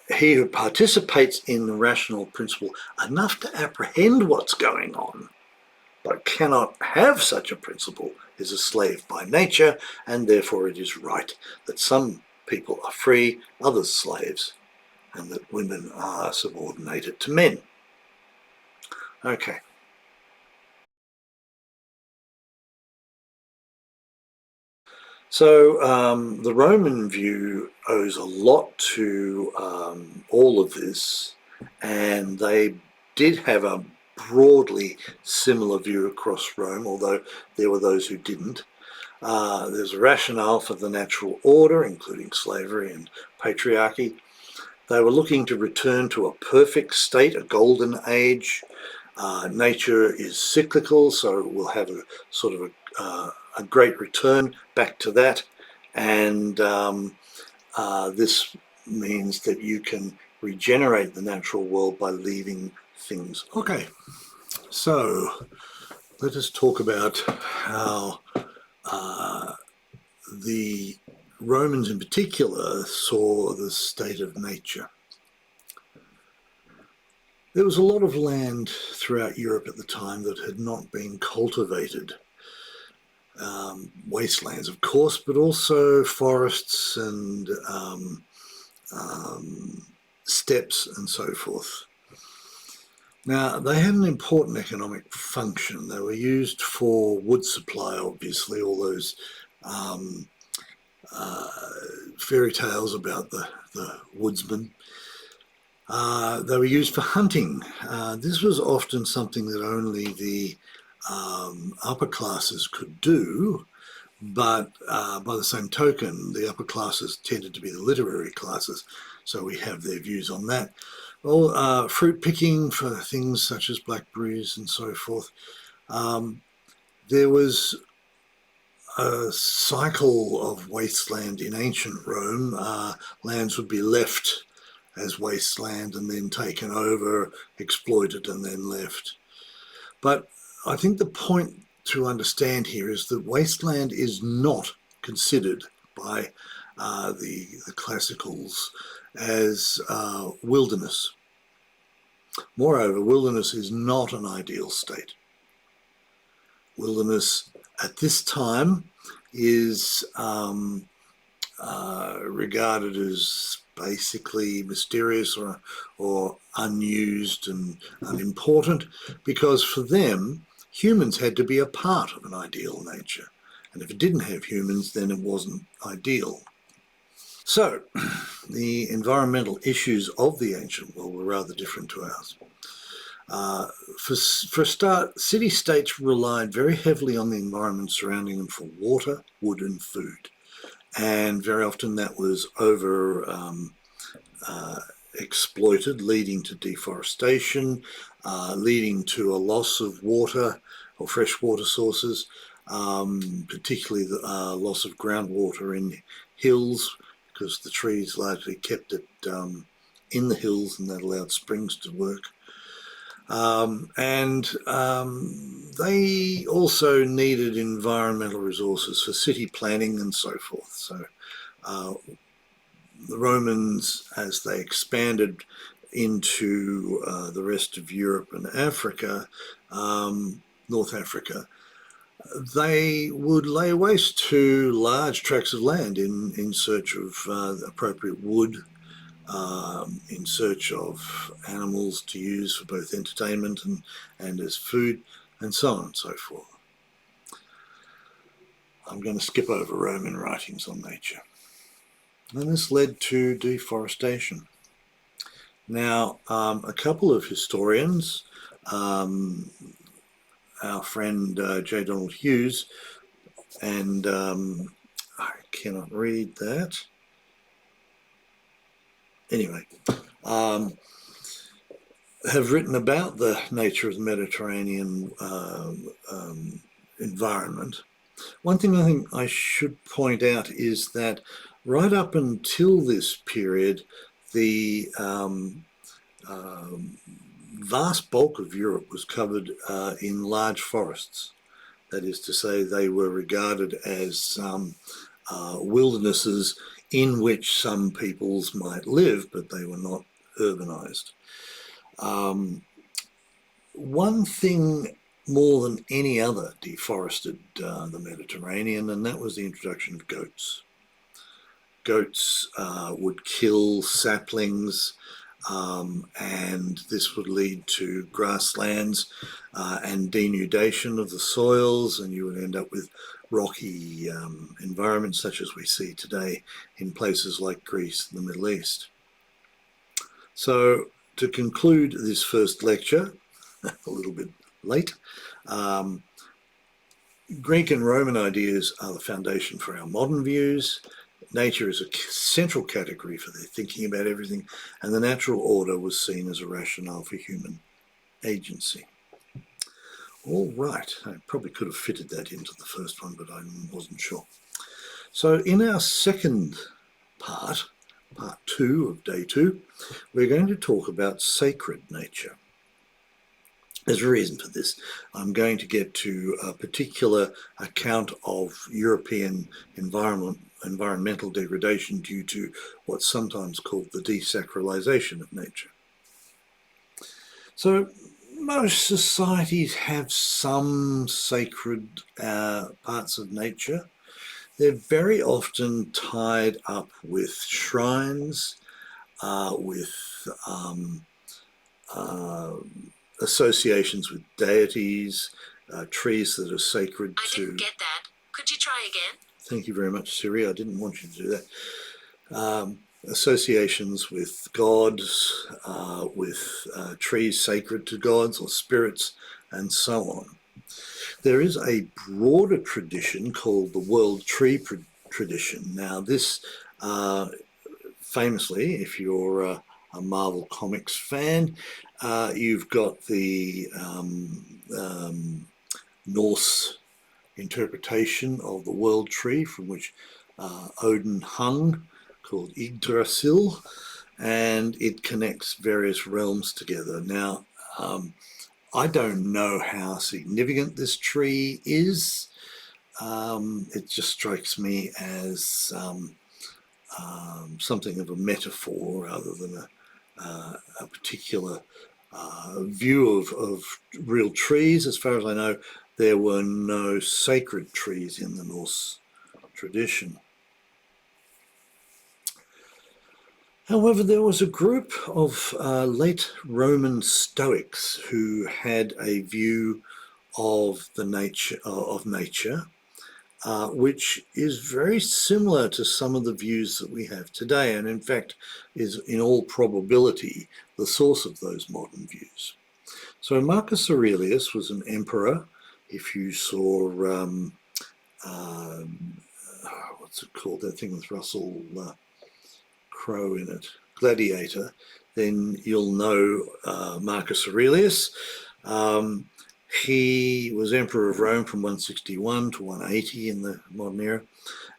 he who participates in the rational principle enough to apprehend what's going on, but cannot have such a principle, is a slave by nature, and therefore it is right that some people are free, others slaves, and that women are subordinated to men. Okay. So the Roman view owes a lot to all of this, and they did have a broadly similar view across Rome, although there were those who didn't. There's a rationale for the natural order, including slavery and patriarchy. They were looking to return to a perfect state, a golden age. Nature is cyclical, so we'll have a sort of a great return back to that. And this means that you can regenerate the natural world by leaving things. Okay, so let us talk about how the Romans in particular saw the state of nature. There was a lot of land throughout Europe at the time that had not been cultivated. Wastelands, of course, but also forests and steppes and so forth. Now, they had an important economic function. They were used for wood supply, obviously, all those fairy tales about the woodsman. They were used for hunting. This was often something that only the upper classes could do, but by the same token, the upper classes tended to be the literary classes, so we have their views on that. Well, fruit picking for things such as blackberries and so forth. There was a cycle of wasteland in ancient Rome. Lands would be left as wasteland and then taken over, exploited, and then left. But I think the point to understand here is that wasteland is not considered by the classicals as wilderness. Moreover, wilderness is not an ideal state. Wilderness at this time is regarded as basically mysterious or unused and unimportant, because for them, humans had to be a part of an ideal nature. And if it didn't have humans, then it wasn't ideal. So, the environmental issues of the ancient world were rather different to ours. For a start, city-states relied very heavily on the environment surrounding them for water, wood and food. And very often that was over exploited, leading to deforestation, leading to a loss of water or freshwater sources, particularly the loss of groundwater in hills, because the trees largely kept it in the hills, and that allowed springs to work. They also needed environmental resources for city planning and so forth. So the Romans, as they expanded into the rest of Europe and Africa, North Africa, they would lay waste to large tracts of land in search of appropriate wood, in search of animals to use for both entertainment and as food, and so on and so forth. I'm going to skip over Roman writings on nature. And this led to deforestation. Now, a couple of historians, our friend J. Donald Hughes, and I cannot read that. Anyway, have written about the nature of the Mediterranean environment. One thing I think I should point out is that right up until this period, the vast bulk of Europe was covered in large forests. That is to say, they were regarded as wildernesses in which some peoples might live, but they were not urbanized. One thing more than any other deforested the Mediterranean, and that was the introduction of goats. Goats would kill saplings, and this would lead to grasslands and denudation of the soils, and you would end up with rocky environments such as we see today in places like Greece and the Middle East. So to conclude this first lecture, a little bit late, Greek and Roman ideas are the foundation for our modern views. Nature is a central category for their thinking about everything, and the natural order was seen as a rationale for human agency. All right, I probably could have fitted that into the first one, but I wasn't sure. So in our second part, part 2 of day 2, we're going to talk about sacred nature. There's a reason for this. I'm going to get to a particular account of European environmental degradation due to what's sometimes called the desacralization of nature. So most societies have some sacred parts of nature. They're very often tied up with shrines, with associations with deities, trees that are sacred to... I didn't get that. Could you try again? Thank you very much, Siri. I didn't want you to do that. Associations with gods, with trees sacred to gods or spirits, and so on. There is a broader tradition called the World Tree Tradition. Now this, famously, if you're a Marvel Comics fan, you've got the Norse interpretation of the world tree from which Odin hung, called Yggdrasil, and it connects various realms together. Now, I don't know how significant this tree is. It just strikes me as something of a metaphor rather than a particular view of real trees. As far as I know, there were no sacred trees in the Norse tradition. However, there was a group of late Roman Stoics who had a view of the nature which is very similar to some of the views that we have today, and in fact is in all probability the source of those modern views. So Marcus Aurelius was an emperor. If you saw, what's it called, that thing with Russell Crowe in it, Gladiator, then you'll know Marcus Aurelius. He was Emperor of Rome from 161 to 180 in the modern era,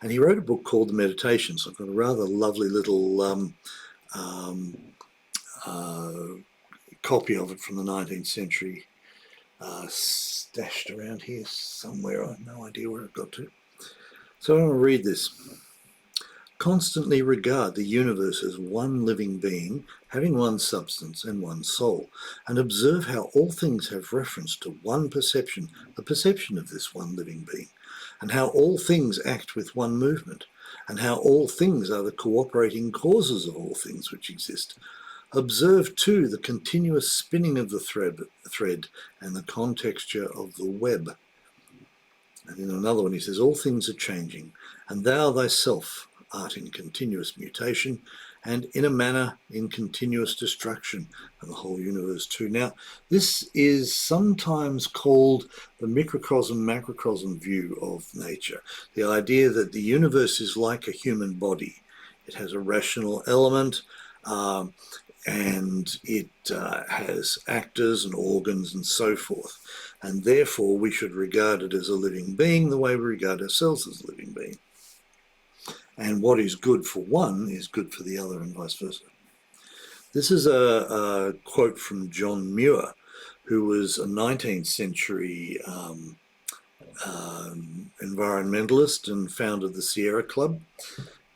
and he wrote a book called The Meditations. I've got a rather lovely little copy of it from the 19th century stashed around here somewhere. I have no idea where it got to. So I'm going to read this. Constantly regard the universe as one living being, having one substance and one soul, and observe how all things have reference to one perception, the perception of this one living being, and how all things act with one movement, and how all things are the cooperating causes of all things which exist. Observe, too, the continuous spinning of the thread and the contexture of the web. And in another one he says, all things are changing, and thou thyself art in continuous mutation, and in a manner in continuous destruction, and the whole universe too. Now, this is sometimes called the microcosm-macrocosm view of nature, the idea that the universe is like a human body. It has a rational element. and it has actors and organs and so forth. And therefore, we should regard it as a living being the way we regard ourselves as a living being. And what is good for one is good for the other, and vice versa. This is a quote from John Muir, who was a 19th century environmentalist and founded the Sierra Club.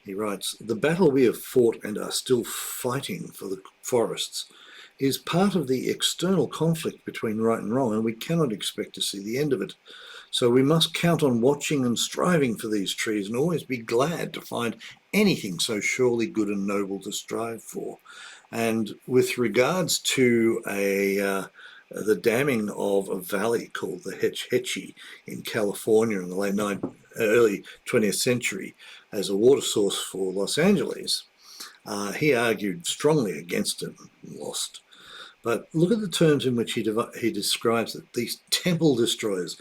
He writes, "The battle we have fought and are still fighting for the forests is part of the external conflict between right and wrong, and we cannot expect to see the end of it. So we must count on watching and striving for these trees and always be glad to find anything so surely good and noble to strive for." And with regards to the damming of a valley called the Hetch Hetchy in California in the early 20th century as a water source for Los Angeles, he argued strongly against it and lost. But look at the terms in which he describes it. These temple destroyers,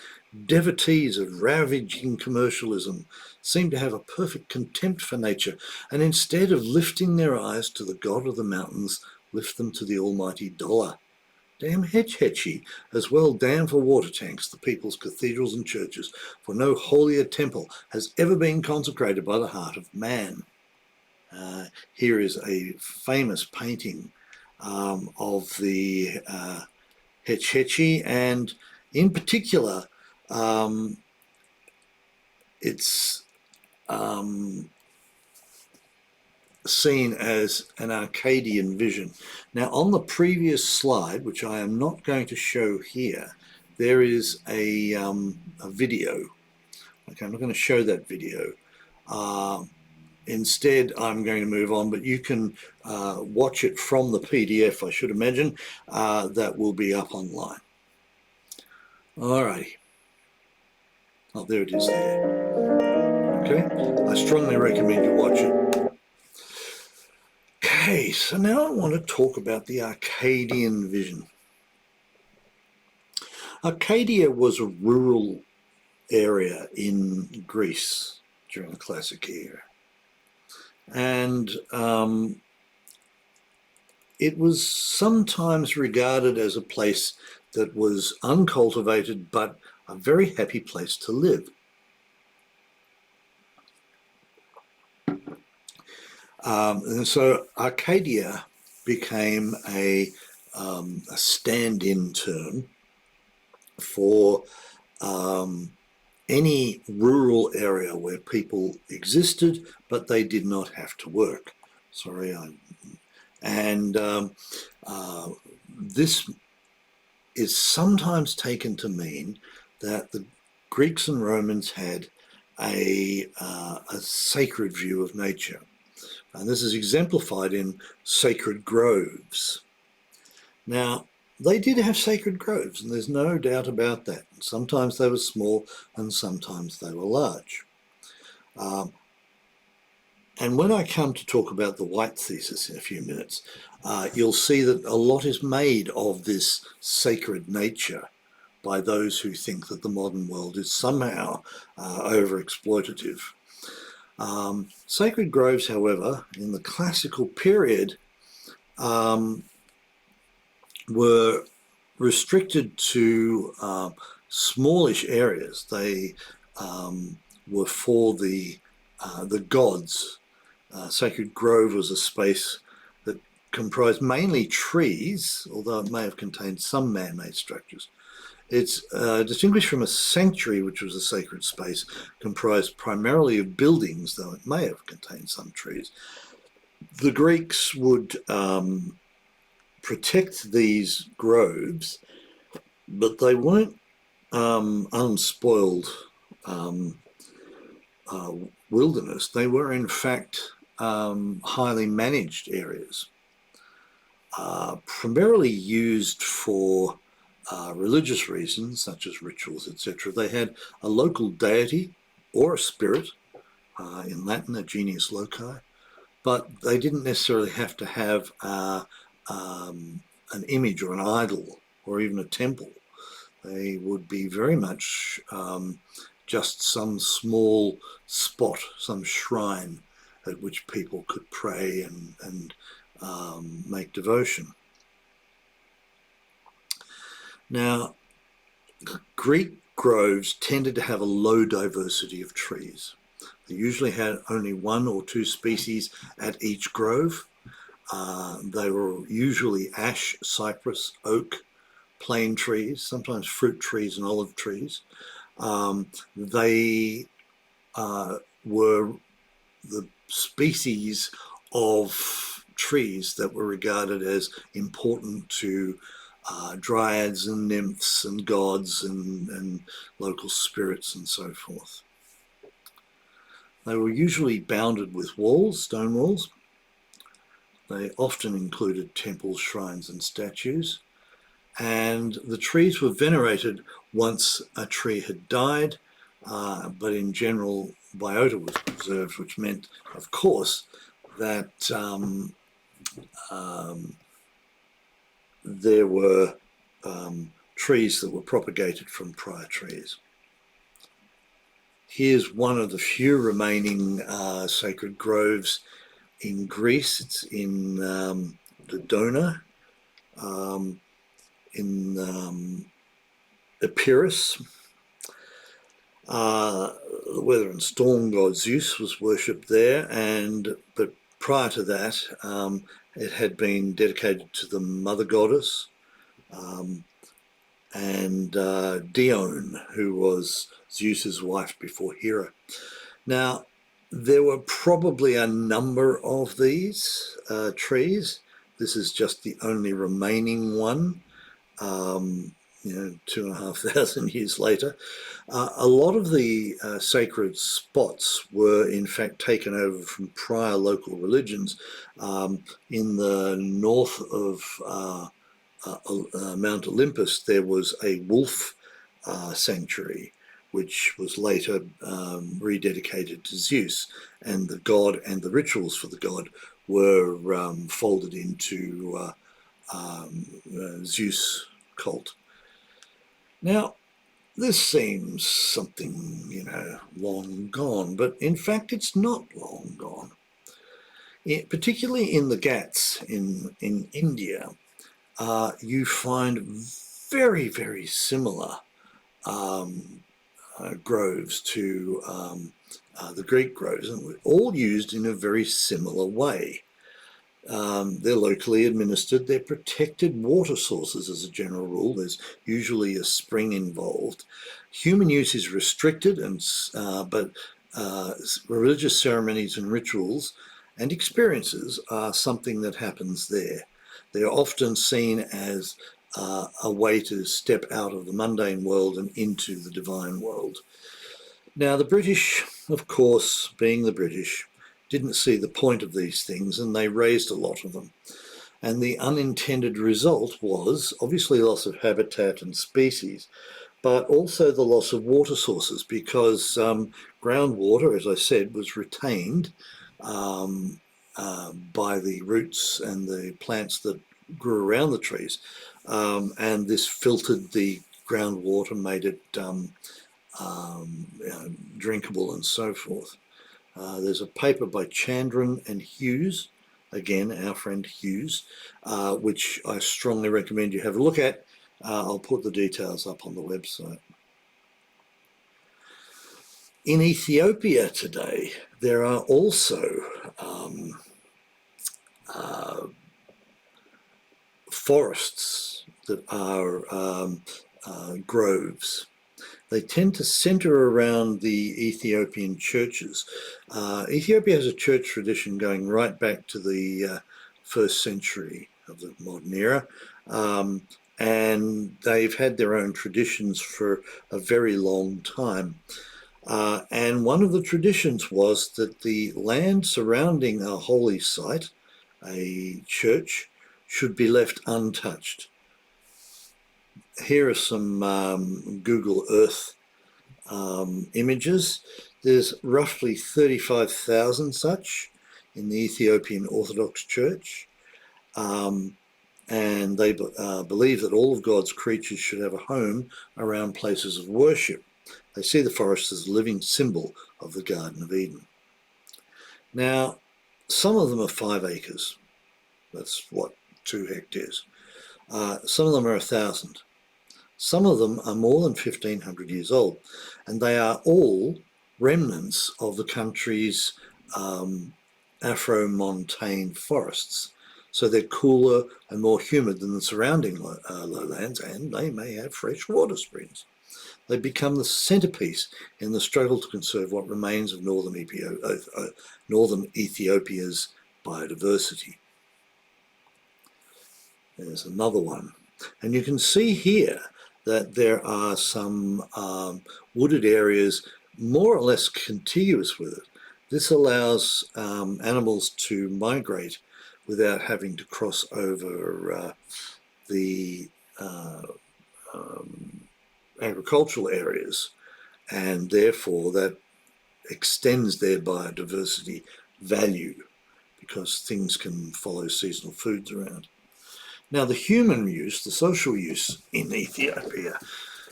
devotees of ravaging commercialism, seem to have a perfect contempt for nature, and instead of lifting their eyes to the god of the mountains, lift them to the almighty dollar. Damn Hetch Hetchy, as well damn for water tanks, the people's cathedrals and churches, for no holier temple has ever been consecrated by the heart of man. Here is a famous painting of the Hetch Hetchy, and in particular, it's seen as an Arcadian vision. Now, on the previous slide, which I am not going to show here, there is a video. Okay, I'm not going to show that video. Instead, I'm going to move on, but you can watch it from the PDF, I should imagine, that will be up online. All righty. Oh, there it is there. Okay, I strongly recommend you watch it. Okay, so now I want to talk about the Arcadian vision. Arcadia was a rural area in Greece during the Classic era. And it was sometimes regarded as a place that was uncultivated but a very happy place to live. And so Arcadia became a stand-in term for any rural area where people existed, but they did not have to work. This is sometimes taken to mean that the Greeks and Romans had a sacred view of nature. And this is exemplified in sacred groves. Now, they did have sacred groves, and there's no doubt about that. Sometimes they were small, and sometimes they were large. And when I come to talk about the White Thesis in a few minutes, you'll see that a lot is made of this sacred nature by those who think that the modern world is somehow over-exploitative. Sacred groves, however, in the classical period, were restricted to smallish areas. They were for the gods. Sacred grove was a space that comprised mainly trees, although it may have contained some man-made structures. It's distinguished from a sanctuary, which was a sacred space comprised primarily of buildings, though it may have contained some trees. The Greeks would protect these groves, but they weren't unspoiled wilderness. They were, in fact, highly managed areas, primarily used for religious reasons, such as rituals, etc. They had a local deity or a spirit, in Latin, a genius loci, but they didn't necessarily have to have an image or an idol or even a temple. They would be very much just some small spot, some shrine at which people could pray and make devotion. Now, Greek groves tended to have a low diversity of trees. They usually had only 1 or 2 species at each grove. They were usually ash, cypress, oak, plane trees, sometimes fruit trees and olive trees. They were the species of trees that were regarded as important to dryads and nymphs and gods and local spirits and so forth. They were usually bounded with walls, stone walls. They often included temples, shrines and statues. And the trees were venerated once a tree had died, but in general biota was preserved, which meant, of course, that there were trees that were propagated from prior trees. Here's one of the few remaining sacred groves in Greece. It's in Dodona, in Epirus. The weather and storm god Zeus was worshipped there, but prior to that, it had been dedicated to the mother goddess, and Dione, who was Zeus's wife before Hera. Now, there were probably a number of these trees. This is just the only remaining one, 2,500 years later. A lot of the sacred spots were in fact taken over from prior local religions. In the north of Mount Olympus, there was a wolf sanctuary, which was later rededicated to Zeus, and the god and the rituals for the god were folded into Zeus cult. Now, this seems something, long gone, but in fact it's not long gone. Particularly in the Ghats in India, you find very, very similar groves to the Greek groves, and all used in a very similar way. They're locally administered. They're protected water sources as a general rule. There's usually a spring involved. Human use is restricted, but religious ceremonies and rituals and experiences are something that happens there. They're often seen as a way to step out of the mundane world and into the divine world. Now, the British, of course, being the British, didn't see the point of these things, and they raised a lot of them. And the unintended result was obviously loss of habitat and species, but also the loss of water sources, because groundwater, as I said, was retained by the roots and the plants that grew around the trees. And this filtered the groundwater, made it drinkable and so forth. There's a paper by Chandran and Hughes, again, our friend Hughes, which I strongly recommend you have a look at. I'll put the details up on the website. In Ethiopia today, there are also forests that are groves. They tend to center around the Ethiopian churches. Ethiopia has a church tradition going right back to the 1st century of the modern era, and they've had their own traditions for a very long time. And one of the traditions was that the land surrounding a holy site, a church, should be left untouched. Here are some Google Earth images. There's roughly 35,000 such in the Ethiopian Orthodox Church, and they believe that all of God's creatures should have a home around places of worship. They see the forest as a living symbol of the Garden of Eden. Now, some of them are 5 acres. That's what 2 hectares. Some of them are 1,000. Some of them are more than 1,500 years old, and they are all remnants of the country's Afro-montane forests. So they're cooler and more humid than the surrounding lowlands, and they may have fresh water springs. They become the centrepiece in the struggle to conserve what remains of northern Ethiopia's biodiversity. There's another one. And you can see here that there are some wooded areas more or less contiguous with it. This allows animals to migrate without having to cross over the agricultural areas, and therefore that extends their biodiversity value because things can follow seasonal foods around. Now, the human use, the social use in Ethiopia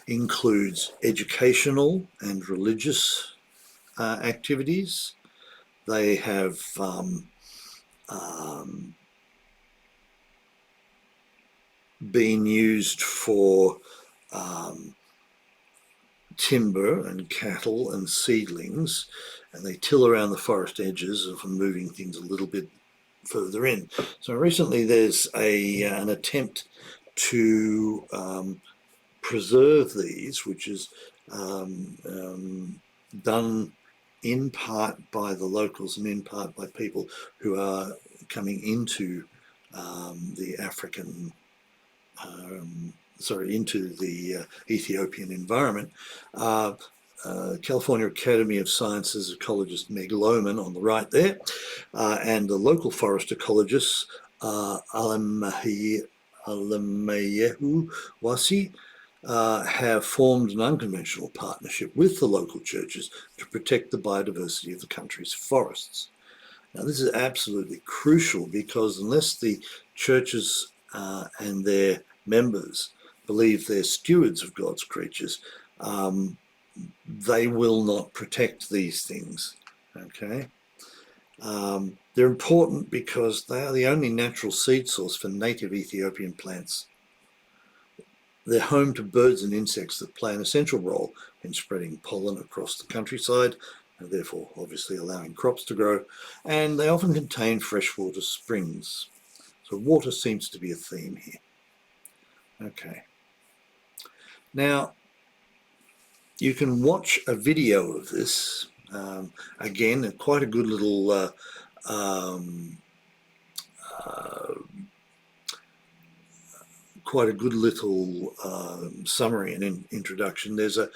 includes educational and religious activities. They have been used for timber and cattle and seedlings, and they till around the forest edges of moving things a little bit further in. So recently there's an attempt to preserve these, which is done in part by the locals and in part by people who are coming into the African into the Ethiopian environment. California Academy of Sciences ecologist Meg Lohman on the right there, and the local forest ecologist Alemayehu Wasi have formed an unconventional partnership with the local churches to protect the biodiversity of the country's forests. Now, this is absolutely crucial because unless the churches and their members believe they're stewards of God's creatures, they will not protect these things, okay? They're important because they are the only natural seed source for native Ethiopian plants. They're home to birds and insects that play an essential role in spreading pollen across the countryside, and therefore obviously allowing crops to grow, and they often contain freshwater springs. So water seems to be a theme here. Okay. Now, you can watch a video of this. Again, quite a good little summary and introduction. There's a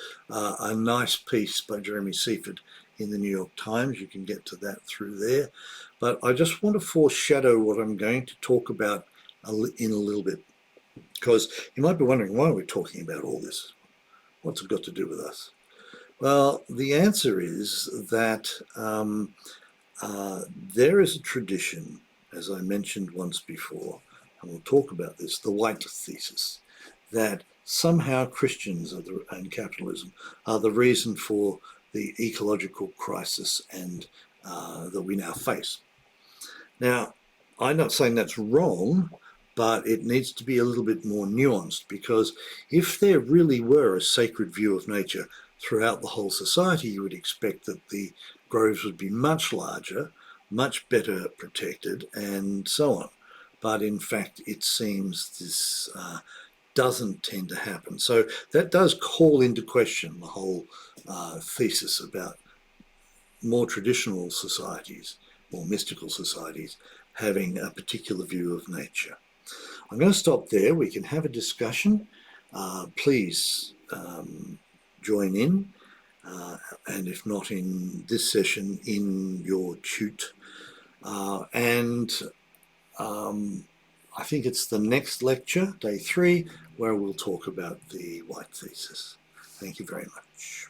nice piece by Jeremy Seaford in the New York Times. You can get to that through there. But I just want to foreshadow what I'm going to talk about in a little bit, because you might be wondering, why are we talking about all this? What's it got to do with us? Well, the answer is that there is a tradition, as I mentioned once before, and we'll talk about this, the white thesis, that somehow Christians and capitalism are the reason for the ecological crisis and that we now face. Now, I'm not saying that's wrong, but it needs to be a little bit more nuanced, because if there really were a sacred view of nature throughout the whole society, you would expect that the groves would be much larger, much better protected, and so on. But in fact, it seems this doesn't tend to happen. So that does call into question the whole thesis about more traditional societies, more mystical societies, having a particular view of nature. I'm going to stop there. We can have a discussion. Please join in, and if not in this session, in your tute. I think it's the next lecture, day 3, where we'll talk about the white thesis. Thank you very much.